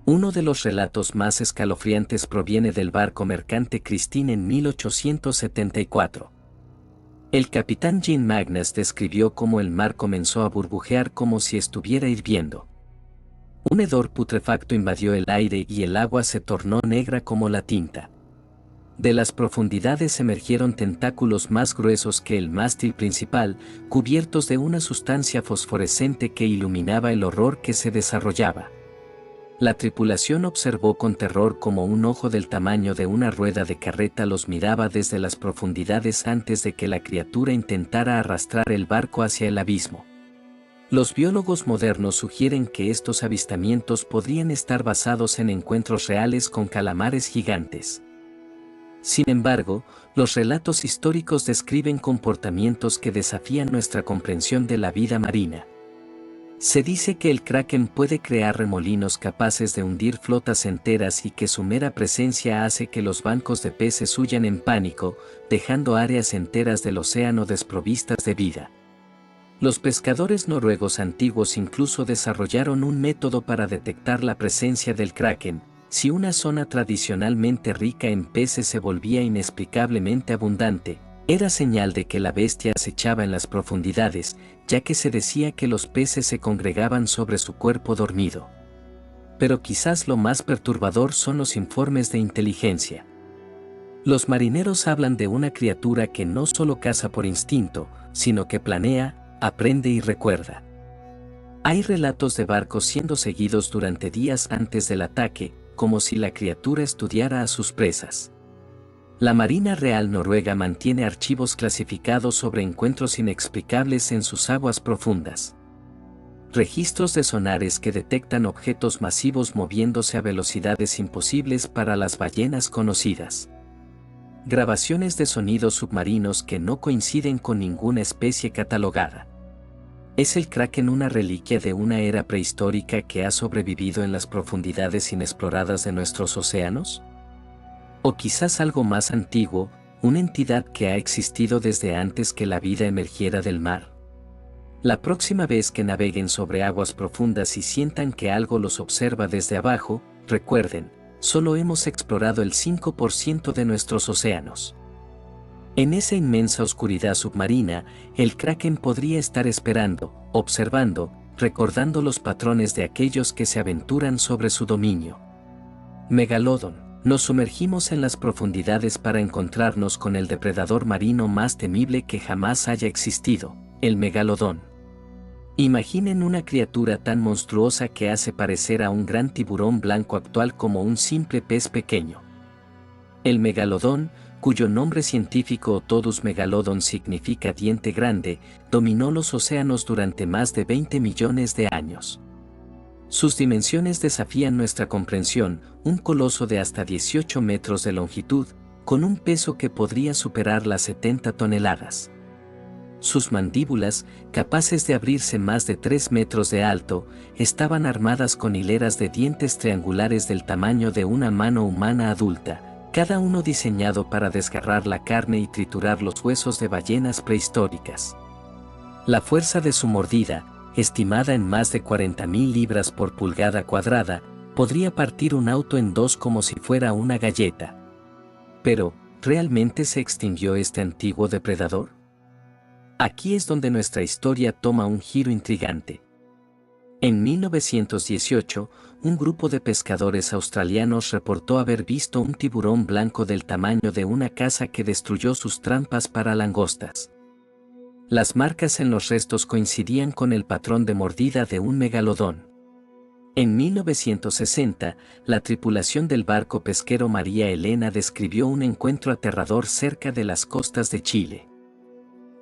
Uno de los relatos más escalofriantes proviene del barco mercante Christine en 1874. El capitán Jean Magnus describió cómo el mar comenzó a burbujear como si estuviera hirviendo. Un hedor putrefacto invadió el aire y el agua se tornó negra como la tinta. De las profundidades emergieron tentáculos más gruesos que el mástil principal, cubiertos de una sustancia fosforescente que iluminaba el horror que se desarrollaba. La tripulación observó con terror cómo un ojo del tamaño de una rueda de carreta los miraba desde las profundidades antes de que la criatura intentara arrastrar el barco hacia el abismo. Los biólogos modernos sugieren que estos avistamientos podrían estar basados en encuentros reales con calamares gigantes. Sin embargo, los relatos históricos describen comportamientos que desafían nuestra comprensión de la vida marina. Se dice que el Kraken puede crear remolinos capaces de hundir flotas enteras y que su mera presencia hace que los bancos de peces huyan en pánico, dejando áreas enteras del océano desprovistas de vida. Los pescadores noruegos antiguos incluso desarrollaron un método para detectar la presencia del Kraken. Si una zona tradicionalmente rica en peces se volvía inexplicablemente abundante, era señal de que la bestia acechaba en las profundidades, ya que se decía que los peces se congregaban sobre su cuerpo dormido. Pero quizás lo más perturbador son los informes de inteligencia. Los marineros hablan de una criatura que no solo caza por instinto, sino que planea, aprende y recuerda. Hay relatos de barcos siendo seguidos durante días antes del ataque, como si la criatura estudiara a sus presas. La Marina Real Noruega mantiene archivos clasificados sobre encuentros inexplicables en sus aguas profundas. Registros de sonares que detectan objetos masivos moviéndose a velocidades imposibles para las ballenas conocidas. Grabaciones de sonidos submarinos que no coinciden con ninguna especie catalogada. ¿Es el kraken una reliquia de una era prehistórica que ha sobrevivido en las profundidades inexploradas de nuestros océanos? O quizás algo más antiguo, una entidad que ha existido desde antes que la vida emergiera del mar. La próxima vez que naveguen sobre aguas profundas y sientan que algo los observa desde abajo, recuerden, solo hemos explorado el 5% de nuestros océanos. En esa inmensa oscuridad submarina, el kraken podría estar esperando, observando, recordando los patrones de aquellos que se aventuran sobre su dominio. Megalodon. Nos sumergimos en las profundidades para encontrarnos con el depredador marino más temible que jamás haya existido, el megalodón. Imaginen una criatura tan monstruosa que hace parecer a un gran tiburón blanco actual como un simple pez pequeño. El megalodón, cuyo nombre científico Otodus megalodon significa diente grande, dominó los océanos durante más de 20 millones de años. Sus dimensiones desafían nuestra comprensión, un coloso de hasta 18 metros de longitud, con un peso que podría superar las 70 toneladas. Sus mandíbulas, capaces de abrirse más de 3 metros de alto, estaban armadas con hileras de dientes triangulares del tamaño de una mano humana adulta, cada uno diseñado para desgarrar la carne y triturar los huesos de ballenas prehistóricas. La fuerza de su mordida, estimada en más de 40.000 libras por pulgada cuadrada, podría partir un auto en dos como si fuera una galleta. Pero, ¿realmente se extinguió este antiguo depredador? Aquí es donde nuestra historia toma un giro intrigante. En 1918, un grupo de pescadores australianos reportó haber visto un tiburón blanco del tamaño de una casa que destruyó sus trampas para langostas. Las marcas en los restos coincidían con el patrón de mordida de un megalodón. En 1960, la tripulación del barco pesquero María Elena describió un encuentro aterrador cerca de las costas de Chile.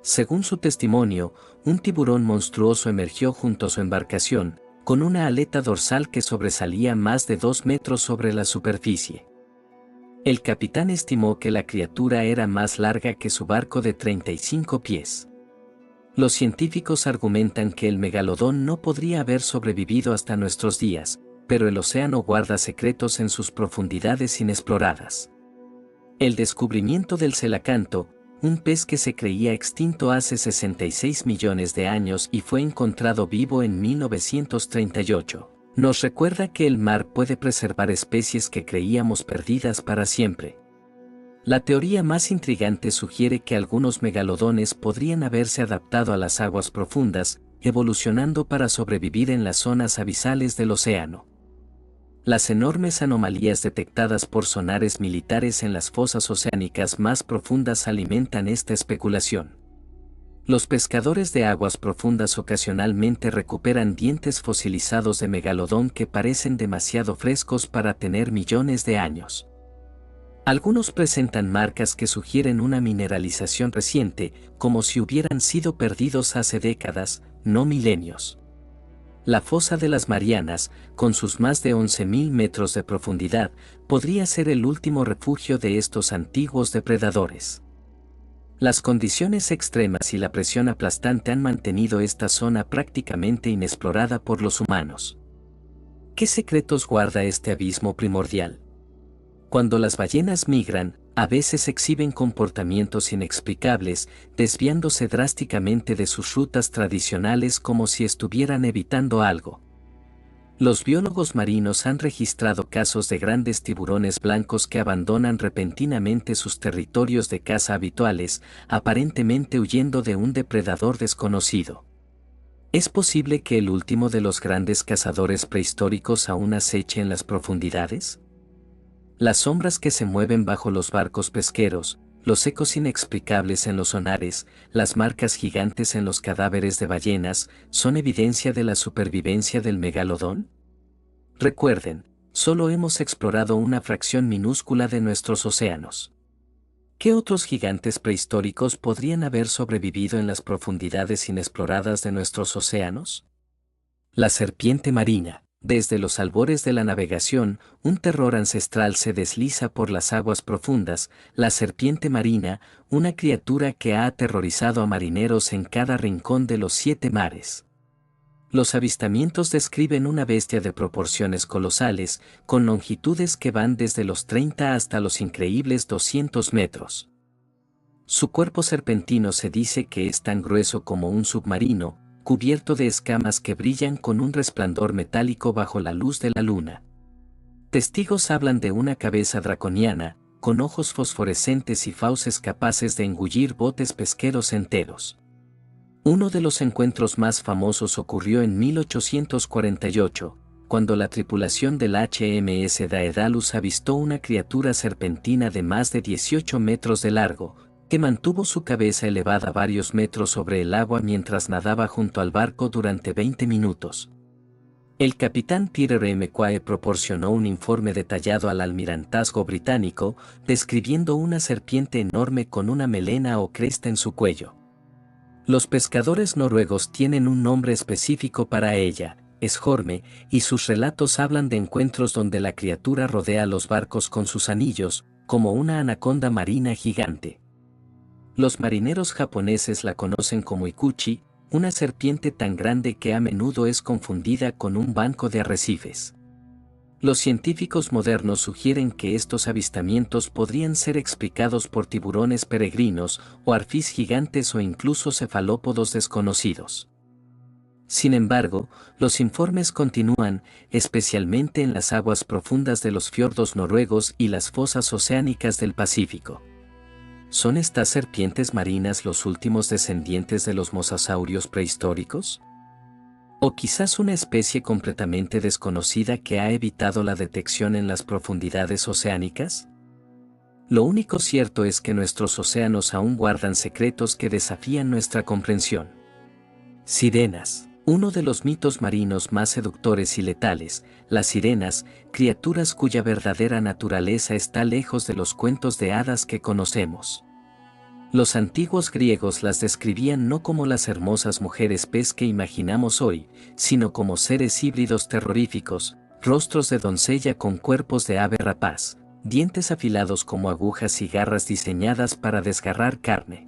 Según su testimonio, un tiburón monstruoso emergió junto a su embarcación, con una aleta dorsal que sobresalía más de 2 metros sobre la superficie. El capitán estimó que la criatura era más larga que su barco de 35 pies. Los científicos argumentan que el megalodón no podría haber sobrevivido hasta nuestros días, pero el océano guarda secretos en sus profundidades inexploradas. El descubrimiento del celacanto, un pez que se creía extinto hace 66 millones de años y fue encontrado vivo en 1938, nos recuerda que el mar puede preservar especies que creíamos perdidas para siempre. La teoría más intrigante sugiere que algunos megalodones podrían haberse adaptado a las aguas profundas, evolucionando para sobrevivir en las zonas abisales del océano. Las enormes anomalías detectadas por sonares militares en las fosas oceánicas más profundas alimentan esta especulación. Los pescadores de aguas profundas ocasionalmente recuperan dientes fosilizados de megalodón que parecen demasiado frescos para tener millones de años. Algunos presentan marcas que sugieren una mineralización reciente, como si hubieran sido perdidos hace décadas, no milenios. La fosa de las Marianas, con sus más de 11.000 metros de profundidad, podría ser el último refugio de estos antiguos depredadores. Las condiciones extremas y la presión aplastante han mantenido esta zona prácticamente inexplorada por los humanos. ¿Qué secretos guarda este abismo primordial? Cuando las ballenas migran, a veces exhiben comportamientos inexplicables, desviándose drásticamente de sus rutas tradicionales como si estuvieran evitando algo. Los biólogos marinos han registrado casos de grandes tiburones blancos que abandonan repentinamente sus territorios de caza habituales, aparentemente huyendo de un depredador desconocido. ¿Es posible que el último de los grandes cazadores prehistóricos aún aceche en las profundidades? Las sombras que se mueven bajo los barcos pesqueros, los ecos inexplicables en los sonares, las marcas gigantes en los cadáveres de ballenas, ¿son evidencia de la supervivencia del megalodón? Recuerden, solo hemos explorado una fracción minúscula de nuestros océanos. ¿Qué otros gigantes prehistóricos podrían haber sobrevivido en las profundidades inexploradas de nuestros océanos? La serpiente marina. Desde los albores de la navegación, un terror ancestral se desliza por las aguas profundas, la serpiente marina, una criatura que ha aterrorizado a marineros en cada rincón de los 7 mares. Los avistamientos describen una bestia de proporciones colosales, con longitudes que van desde los 30 hasta los increíbles 200 metros. Su cuerpo serpentino se dice que es tan grueso como un submarino, cubierto de escamas que brillan con un resplandor metálico bajo la luz de la luna. Testigos hablan de una cabeza draconiana, con ojos fosforescentes y fauces capaces de engullir botes pesqueros enteros. Uno de los encuentros más famosos ocurrió en 1848, cuando la tripulación del HMS Daedalus avistó una criatura serpentina de más de 18 metros de largo, que mantuvo su cabeza elevada varios metros sobre el agua mientras nadaba junto al barco durante 20 minutos. El capitán Peter M. Quaye proporcionó un informe detallado al almirantazgo británico, describiendo una serpiente enorme con una melena o cresta en su cuello. Los pescadores noruegos tienen un nombre específico para ella, Shorme, y sus relatos hablan de encuentros donde la criatura rodea los barcos con sus anillos, como una anaconda marina gigante. Los marineros japoneses la conocen como ikuchi, una serpiente tan grande que a menudo es confundida con un banco de arrecifes. Los científicos modernos sugieren que estos avistamientos podrían ser explicados por tiburones peregrinos, o arfís gigantes o incluso cefalópodos desconocidos. Sin embargo, los informes continúan, especialmente en las aguas profundas de los fiordos noruegos y las fosas oceánicas del Pacífico. ¿Son estas serpientes marinas los últimos descendientes de los mosasaurios prehistóricos? ¿O quizás una especie completamente desconocida que ha evitado la detección en las profundidades oceánicas? Lo único cierto es que nuestros océanos aún guardan secretos que desafían nuestra comprensión. Sirenas. Uno de los mitos marinos más seductores y letales, las sirenas, criaturas cuya verdadera naturaleza está lejos de los cuentos de hadas que conocemos. Los antiguos griegos las describían no como las hermosas mujeres pez que imaginamos hoy, sino como seres híbridos terroríficos, rostros de doncella con cuerpos de ave rapaz, dientes afilados como agujas y garras diseñadas para desgarrar carne.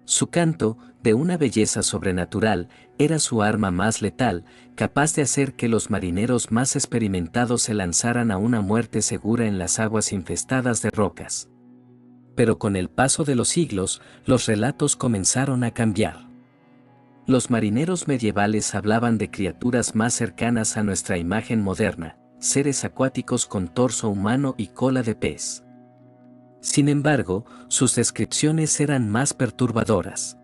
Su canto, de una belleza sobrenatural, era su arma más letal, capaz de hacer que los marineros más experimentados se lanzaran a una muerte segura en las aguas infestadas de rocas. Pero con el paso de los siglos, los relatos comenzaron a cambiar. Los marineros medievales hablaban de criaturas más cercanas a nuestra imagen moderna, seres acuáticos con torso humano y cola de pez. Sin embargo, sus descripciones eran más perturbadoras.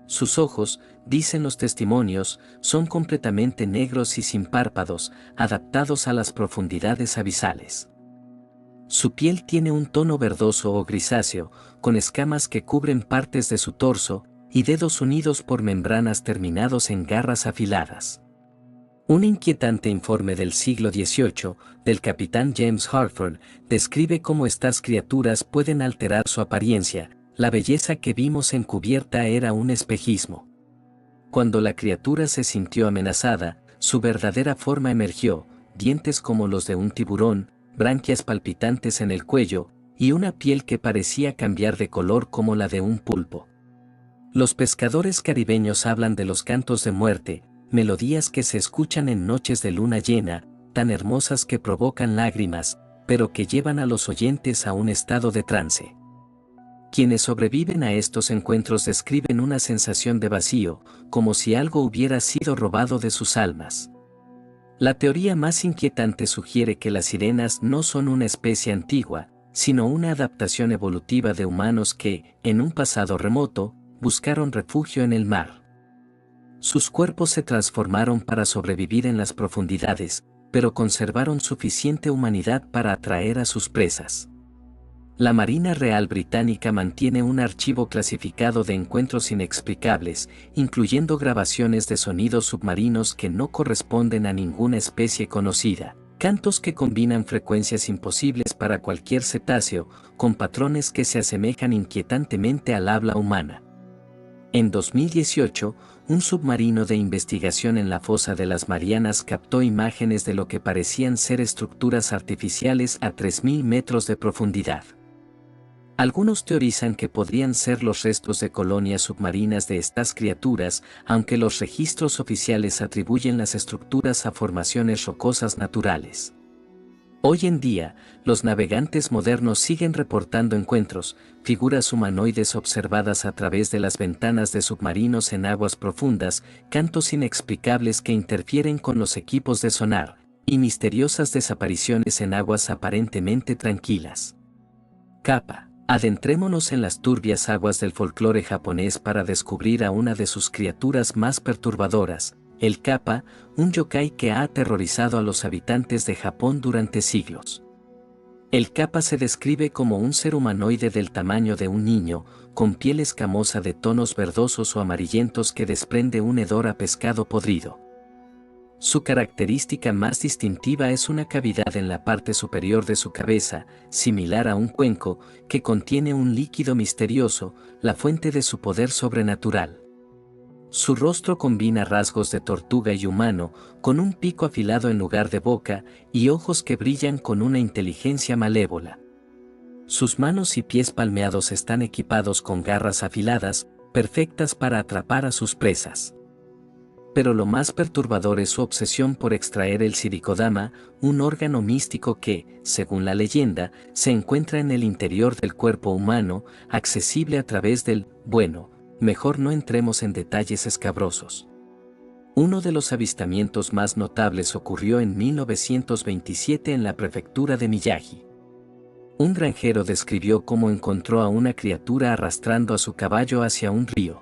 Sus ojos, dicen los testimonios, son completamente negros y sin párpados, adaptados a las profundidades abisales. Su piel tiene un tono verdoso o grisáceo, con escamas que cubren partes de su torso, y dedos unidos por membranas terminados en garras afiladas. Un inquietante informe del siglo XVIII, del capitán James Harford, describe cómo estas criaturas pueden alterar su apariencia. La belleza que vimos encubierta era un espejismo. Cuando la criatura se sintió amenazada, su verdadera forma emergió, dientes como los de un tiburón, branquias palpitantes en el cuello, y una piel que parecía cambiar de color como la de un pulpo. Los pescadores caribeños hablan de los cantos de muerte, melodías que se escuchan en noches de luna llena, tan hermosas que provocan lágrimas, pero que llevan a los oyentes a un estado de trance. Quienes sobreviven a estos encuentros describen una sensación de vacío, como si algo hubiera sido robado de sus almas. La teoría más inquietante sugiere que las sirenas no son una especie antigua, sino una adaptación evolutiva de humanos que, en un pasado remoto, buscaron refugio en el mar. Sus cuerpos se transformaron para sobrevivir en las profundidades, pero conservaron suficiente humanidad para atraer a sus presas. La Marina Real Británica mantiene un archivo clasificado de encuentros inexplicables, incluyendo grabaciones de sonidos submarinos que no corresponden a ninguna especie conocida, cantos que combinan frecuencias imposibles para cualquier cetáceo, con patrones que se asemejan inquietantemente al habla humana. En 2018, un submarino de investigación en la fosa de las Marianas captó imágenes de lo que parecían ser estructuras artificiales a 3.000 metros de profundidad. Algunos teorizan que podrían ser los restos de colonias submarinas de estas criaturas, aunque los registros oficiales atribuyen las estructuras a formaciones rocosas naturales. Hoy en día, los navegantes modernos siguen reportando encuentros, figuras humanoides observadas a través de las ventanas de submarinos en aguas profundas, cantos inexplicables que interfieren con los equipos de sonar, y misteriosas desapariciones en aguas aparentemente tranquilas. Kappa. Adentrémonos en las turbias aguas del folclore japonés para descubrir a una de sus criaturas más perturbadoras, el Kappa, un yokai que ha aterrorizado a los habitantes de Japón durante siglos. El Kappa se describe como un ser humanoide del tamaño de un niño, con piel escamosa de tonos verdosos o amarillentos que desprende un hedor a pescado podrido. Su característica más distintiva es una cavidad en la parte superior de su cabeza, similar a un cuenco, que contiene un líquido misterioso, la fuente de su poder sobrenatural. Su rostro combina rasgos de tortuga y humano, con un pico afilado en lugar de boca y ojos que brillan con una inteligencia malévola. Sus manos y pies palmeados están equipados con garras afiladas, perfectas para atrapar a sus presas. Pero lo más perturbador es su obsesión por extraer el sirikodama, un órgano místico que, según la leyenda, se encuentra en el interior del cuerpo humano, accesible a través del, mejor no entremos en detalles escabrosos. Uno de los avistamientos más notables ocurrió en 1927 en la prefectura de Miyagi. Un granjero describió cómo encontró a una criatura arrastrando a su caballo hacia un río.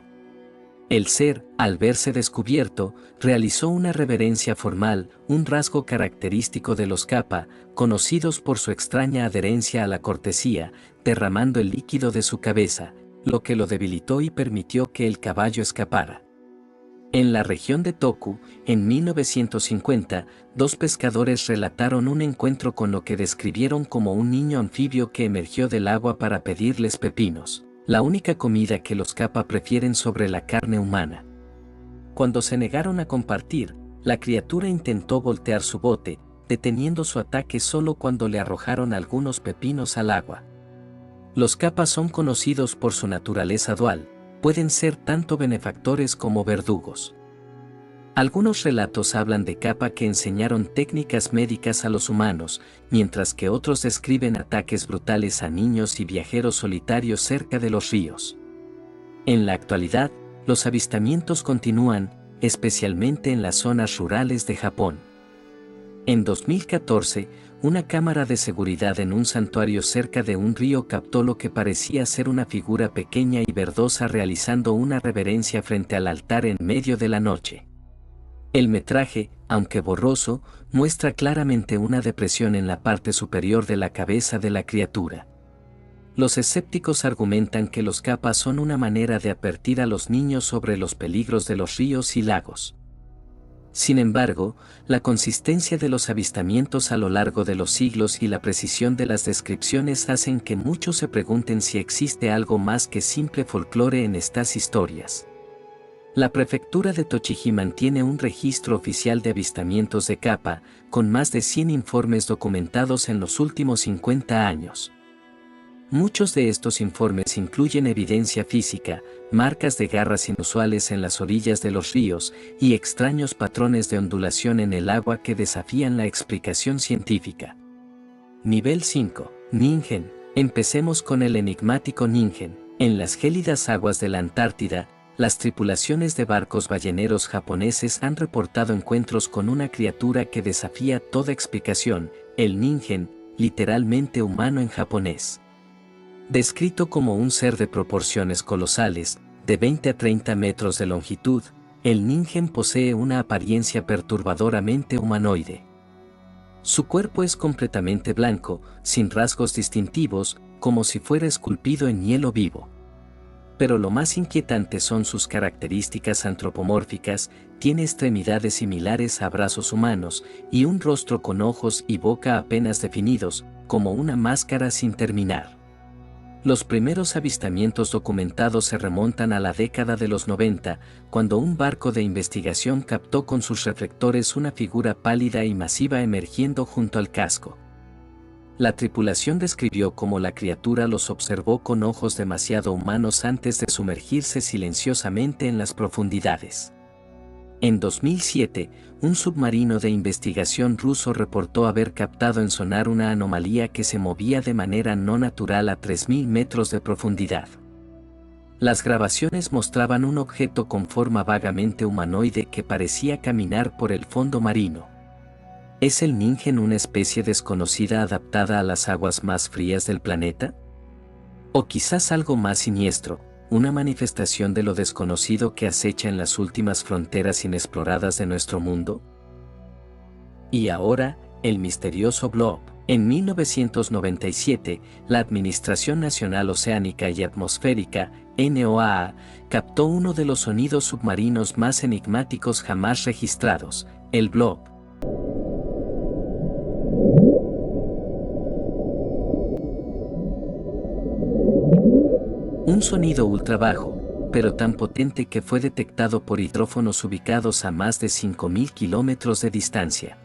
El ser, al verse descubierto, realizó una reverencia formal, un rasgo característico de los Kappa, conocidos por su extraña adherencia a la cortesía, derramando el líquido de su cabeza, lo que lo debilitó y permitió que el caballo escapara. En la región de Toku, en 1950, dos pescadores relataron un encuentro con lo que describieron como un niño anfibio que emergió del agua para pedirles pepinos, la única comida que los Kappa prefieren sobre la carne humana. Cuando se negaron a compartir, la criatura intentó voltear su bote, deteniendo su ataque solo cuando le arrojaron algunos pepinos al agua. Los Kappa son conocidos por su naturaleza dual, pueden ser tanto benefactores como verdugos. Algunos relatos hablan de Kappa que enseñaron técnicas médicas a los humanos, mientras que otros describen ataques brutales a niños y viajeros solitarios cerca de los ríos. En la actualidad, los avistamientos continúan, especialmente en las zonas rurales de Japón. En 2014, una cámara de seguridad en un santuario cerca de un río captó lo que parecía ser una figura pequeña y verdosa realizando una reverencia frente al altar en medio de la noche. El metraje, aunque borroso, muestra claramente una depresión en la parte superior de la cabeza de la criatura. Los escépticos argumentan que los Kappa son una manera de advertir a los niños sobre los peligros de los ríos y lagos. Sin embargo, la consistencia de los avistamientos a lo largo de los siglos y la precisión de las descripciones hacen que muchos se pregunten si existe algo más que simple folclore en estas historias. La prefectura de Tochigi mantiene un registro oficial de avistamientos de Kappa, con más de 100 informes documentados en los últimos 50 años. Muchos de estos informes incluyen evidencia física, marcas de garras inusuales en las orillas de los ríos y extraños patrones de ondulación en el agua que desafían la explicación científica. Nivel 5. Ningen. Empecemos con el enigmático Ningen. En las gélidas aguas de la Antártida, las tripulaciones de barcos balleneros japoneses han reportado encuentros con una criatura que desafía toda explicación, el Ningen, literalmente humano en japonés. Descrito como un ser de proporciones colosales, de 20 a 30 metros de longitud, el Ningen posee una apariencia perturbadoramente humanoide. Su cuerpo es completamente blanco, sin rasgos distintivos, como si fuera esculpido en hielo vivo. Pero lo más inquietante son sus características antropomórficas. Tiene extremidades similares a brazos humanos y un rostro con ojos y boca apenas definidos, como una máscara sin terminar. Los primeros avistamientos documentados se remontan a la década de los 90, cuando un barco de investigación captó con sus reflectores una figura pálida y masiva emergiendo junto al casco. La tripulación describió cómo la criatura los observó con ojos demasiado humanos antes de sumergirse silenciosamente en las profundidades. En 2007, un submarino de investigación ruso reportó haber captado en sonar una anomalía que se movía de manera no natural a 3.000 metros de profundidad. Las grabaciones mostraban un objeto con forma vagamente humanoide que parecía caminar por el fondo marino. ¿Es el Ningen una especie desconocida adaptada a las aguas más frías del planeta? ¿O quizás algo más siniestro, una manifestación de lo desconocido que acecha en las últimas fronteras inexploradas de nuestro mundo? Y ahora, el misterioso blob. En 1997, la Administración Nacional Oceánica y Atmosférica, NOAA, captó uno de los sonidos submarinos más enigmáticos jamás registrados, el blob. Un sonido ultra bajo, pero tan potente que fue detectado por hidrófonos ubicados a más de 5.000 kilómetros de distancia.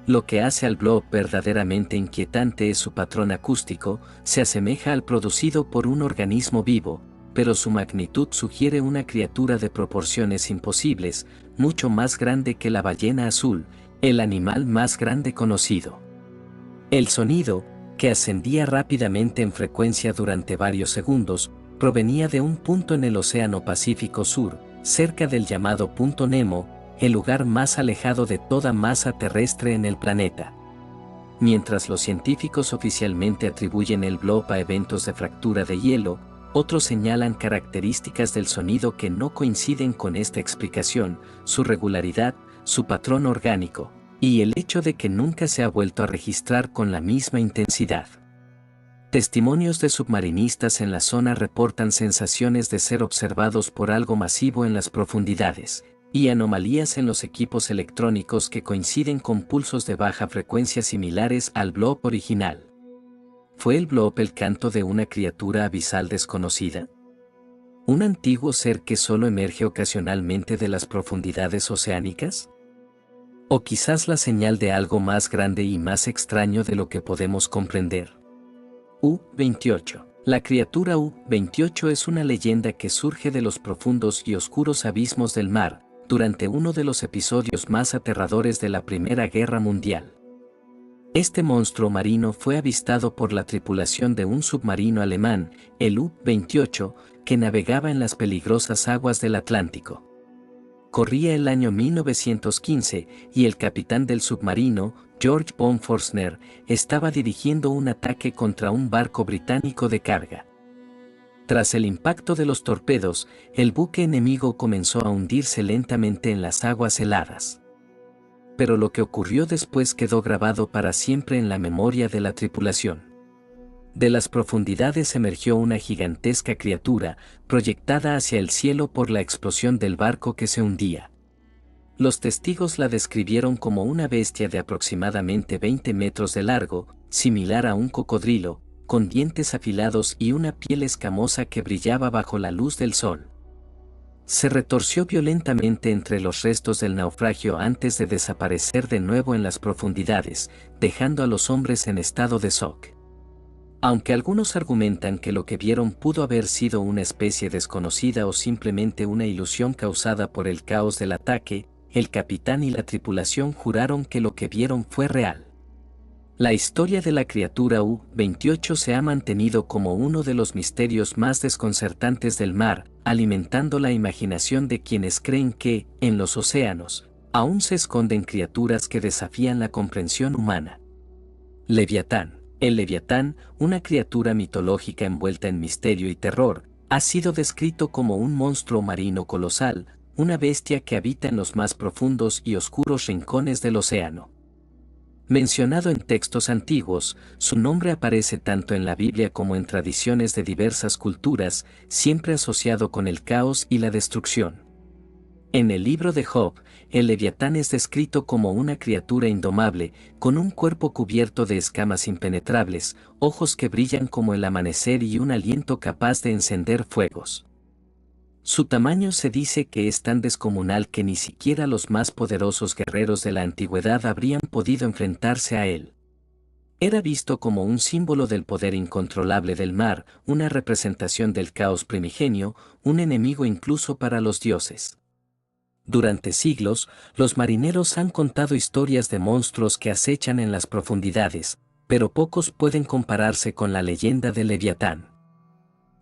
Lo que hace al blob verdaderamente inquietante es su patrón acústico. Se asemeja al producido por un organismo vivo, pero su magnitud sugiere una criatura de proporciones imposibles, mucho más grande que la ballena azul, el animal más grande conocido. El sonido, que ascendía rápidamente en frecuencia durante varios segundos, provenía de un punto en el Océano Pacífico Sur, cerca del llamado Punto Nemo, el lugar más alejado de toda masa terrestre en el planeta. Mientras los científicos oficialmente atribuyen el blob a eventos de fractura de hielo, otros señalan características del sonido que no coinciden con esta explicación, su regularidad, su patrón orgánico, y el hecho de que nunca se ha vuelto a registrar con la misma intensidad. Testimonios de submarinistas en la zona reportan sensaciones de ser observados por algo masivo en las profundidades, y anomalías en los equipos electrónicos que coinciden con pulsos de baja frecuencia similares al blob original. ¿Fue el blob el canto de una criatura abisal desconocida? ¿Un antiguo ser que solo emerge ocasionalmente de las profundidades oceánicas? ¿O quizás la señal de algo más grande y más extraño de lo que podemos comprender? U-28. La criatura U-28 es una leyenda que surge de los profundos y oscuros abismos del mar, durante uno de los episodios más aterradores de la Primera Guerra Mundial. Este monstruo marino fue avistado por la tripulación de un submarino alemán, el U-28, que navegaba en las peligrosas aguas del Atlántico. Corría el año 1915 y el capitán del submarino, George von Forstner, estaba dirigiendo un ataque contra un barco británico de carga. Tras el impacto de los torpedos, el buque enemigo comenzó a hundirse lentamente en las aguas heladas. Pero lo que ocurrió después quedó grabado para siempre en la memoria de la tripulación. De las profundidades emergió una gigantesca criatura, proyectada hacia el cielo por la explosión del barco que se hundía. Los testigos la describieron como una bestia de aproximadamente 20 metros de largo, similar a un cocodrilo, con dientes afilados y una piel escamosa que brillaba bajo la luz del sol. Se retorció violentamente entre los restos del naufragio antes de desaparecer de nuevo en las profundidades, dejando a los hombres en estado de shock. Aunque algunos argumentan que lo que vieron pudo haber sido una especie desconocida o simplemente una ilusión causada por el caos del ataque, el capitán y la tripulación juraron que lo que vieron fue real. La historia de la criatura U-28 se ha mantenido como uno de los misterios más desconcertantes del mar, alimentando la imaginación de quienes creen que, en los océanos, aún se esconden criaturas que desafían la comprensión humana. Leviatán. El Leviatán, una criatura mitológica envuelta en misterio y terror, ha sido descrito como un monstruo marino colosal, una bestia que habita en los más profundos y oscuros rincones del océano. Mencionado en textos antiguos, su nombre aparece tanto en la Biblia como en tradiciones de diversas culturas, siempre asociado con el caos y la destrucción. En el libro de Job, el Leviatán es descrito como una criatura indomable, con un cuerpo cubierto de escamas impenetrables, ojos que brillan como el amanecer y un aliento capaz de encender fuegos. Su tamaño se dice que es tan descomunal que ni siquiera los más poderosos guerreros de la antigüedad habrían podido enfrentarse a él. Era visto como un símbolo del poder incontrolable del mar, una representación del caos primigenio, un enemigo incluso para los dioses. Durante siglos, los marineros han contado historias de monstruos que acechan en las profundidades, pero pocos pueden compararse con la leyenda del Leviatán.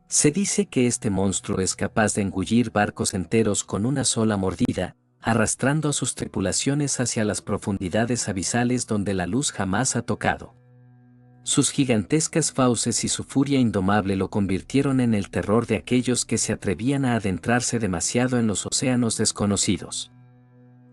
Se dice que este monstruo es capaz de engullir barcos enteros con una sola mordida, arrastrando a sus tripulaciones hacia las profundidades abisales donde la luz jamás ha tocado. Sus gigantescas fauces y su furia indomable lo convirtieron en el terror de aquellos que se atrevían a adentrarse demasiado en los océanos desconocidos.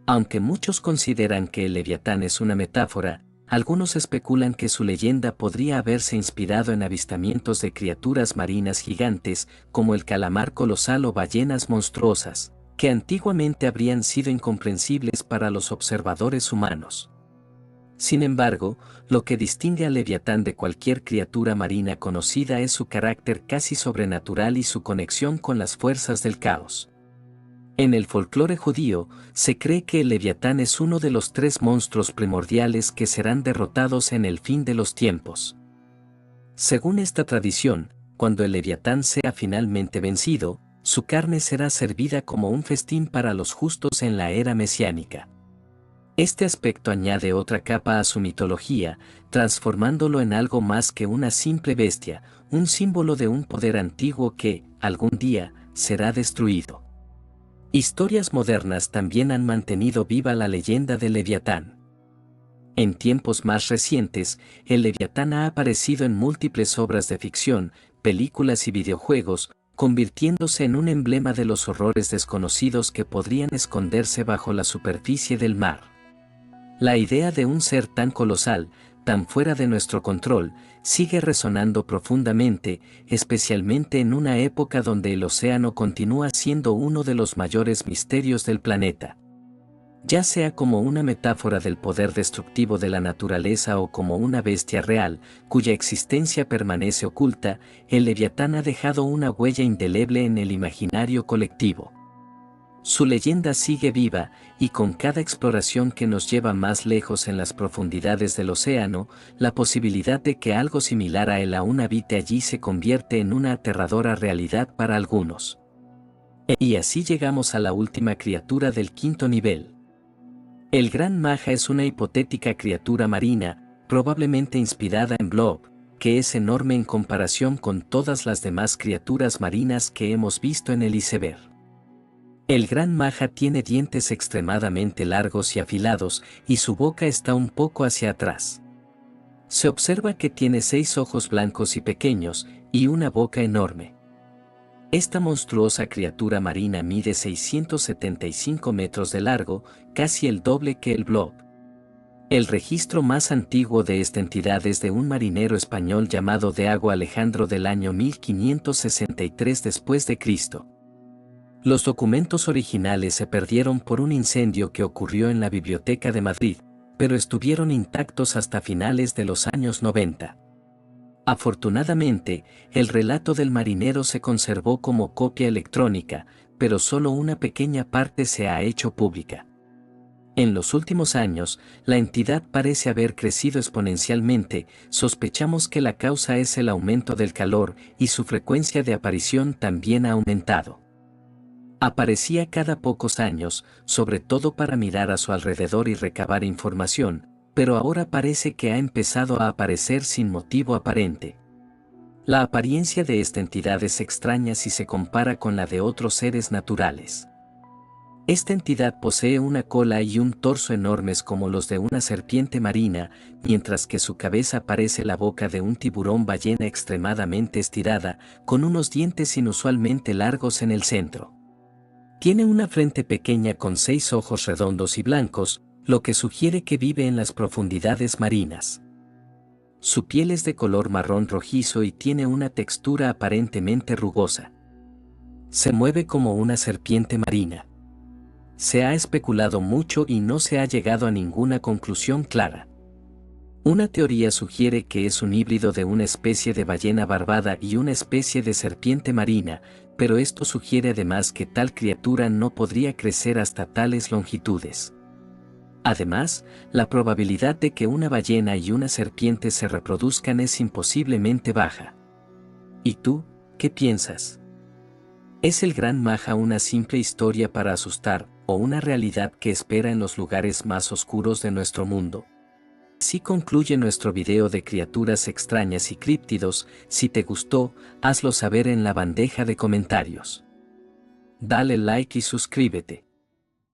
Aunque muchos consideran que el Leviatán es una metáfora, algunos especulan que su leyenda podría haberse inspirado en avistamientos de criaturas marinas gigantes, como el calamar colosal o ballenas monstruosas, que antiguamente habrían sido incomprensibles para los observadores humanos. Sin embargo, lo que distingue al Leviatán de cualquier criatura marina conocida es su carácter casi sobrenatural y su conexión con las fuerzas del caos. En el folclore judío, se cree que el Leviatán es uno de los 3 monstruos primordiales que serán derrotados en el fin de los tiempos. Según esta tradición, cuando el Leviatán sea finalmente vencido, su carne será servida como un festín para los justos en la era mesiánica. Este aspecto añade otra capa a su mitología, transformándolo en algo más que una simple bestia, un símbolo de un poder antiguo que, algún día, será destruido. Historias modernas también han mantenido viva la leyenda del Leviatán. En tiempos más recientes, el Leviatán ha aparecido en múltiples obras de ficción, películas y videojuegos, convirtiéndose en un emblema de los horrores desconocidos que podrían esconderse bajo la superficie del mar. La idea de un ser tan colosal, tan fuera de nuestro control, sigue resonando profundamente, especialmente en una época donde el océano continúa siendo uno de los mayores misterios del planeta. Ya sea como una metáfora del poder destructivo de la naturaleza o como una bestia real, cuya existencia permanece oculta, el Leviatán ha dejado una huella indeleble en el imaginario colectivo. Su leyenda sigue viva, y con cada exploración que nos lleva más lejos en las profundidades del océano, la posibilidad de que algo similar a él aún habite allí se convierte en una aterradora realidad para algunos. Y así llegamos a la última criatura del 5º nivel. El Gran Maja es una hipotética criatura marina, probablemente inspirada en Blob, que es enorme en comparación con todas las demás criaturas marinas que hemos visto en el iceberg. El Gran Maja tiene dientes extremadamente largos y afilados, y su boca está un poco hacia atrás. Se observa que tiene 6 ojos blancos y pequeños, y una boca enorme. Esta monstruosa criatura marina mide 675 metros de largo, casi el doble que el Blob. El registro más antiguo de esta entidad es de un marinero español llamado Diego Alejandro del año 1563 después de Cristo. Los documentos originales se perdieron por un incendio que ocurrió en la Biblioteca de Madrid, pero estuvieron intactos hasta finales de los años 90. Afortunadamente, el relato del marinero se conservó como copia electrónica, pero solo una pequeña parte se ha hecho pública. En los últimos años, la entidad parece haber crecido exponencialmente, sospechamos que la causa es el aumento del calor y su frecuencia de aparición también ha aumentado. Aparecía cada pocos años, sobre todo para mirar a su alrededor y recabar información, pero ahora parece que ha empezado a aparecer sin motivo aparente. La apariencia de esta entidad es extraña si se compara con la de otros seres naturales. Esta entidad posee una cola y un torso enormes como los de una serpiente marina, mientras que su cabeza parece la boca de un tiburón ballena extremadamente estirada, con unos dientes inusualmente largos en el centro. Tiene una frente pequeña con 6 ojos redondos y blancos, lo que sugiere que vive en las profundidades marinas. Su piel es de color marrón rojizo y tiene una textura aparentemente rugosa. Se mueve como una serpiente marina. Se ha especulado mucho y no se ha llegado a ninguna conclusión clara. Una teoría sugiere que es un híbrido de una especie de ballena barbada y una especie de serpiente marina, pero esto sugiere además que tal criatura no podría crecer hasta tales longitudes. Además, la probabilidad de que una ballena y una serpiente se reproduzcan es imposiblemente baja. ¿Y tú, qué piensas? ¿Es el Gran Maja una simple historia para asustar, o una realidad que espera en los lugares más oscuros de nuestro mundo? Así concluye nuestro video de criaturas extrañas y críptidos. Si te gustó, hazlo saber en la bandeja de comentarios. Dale like y suscríbete.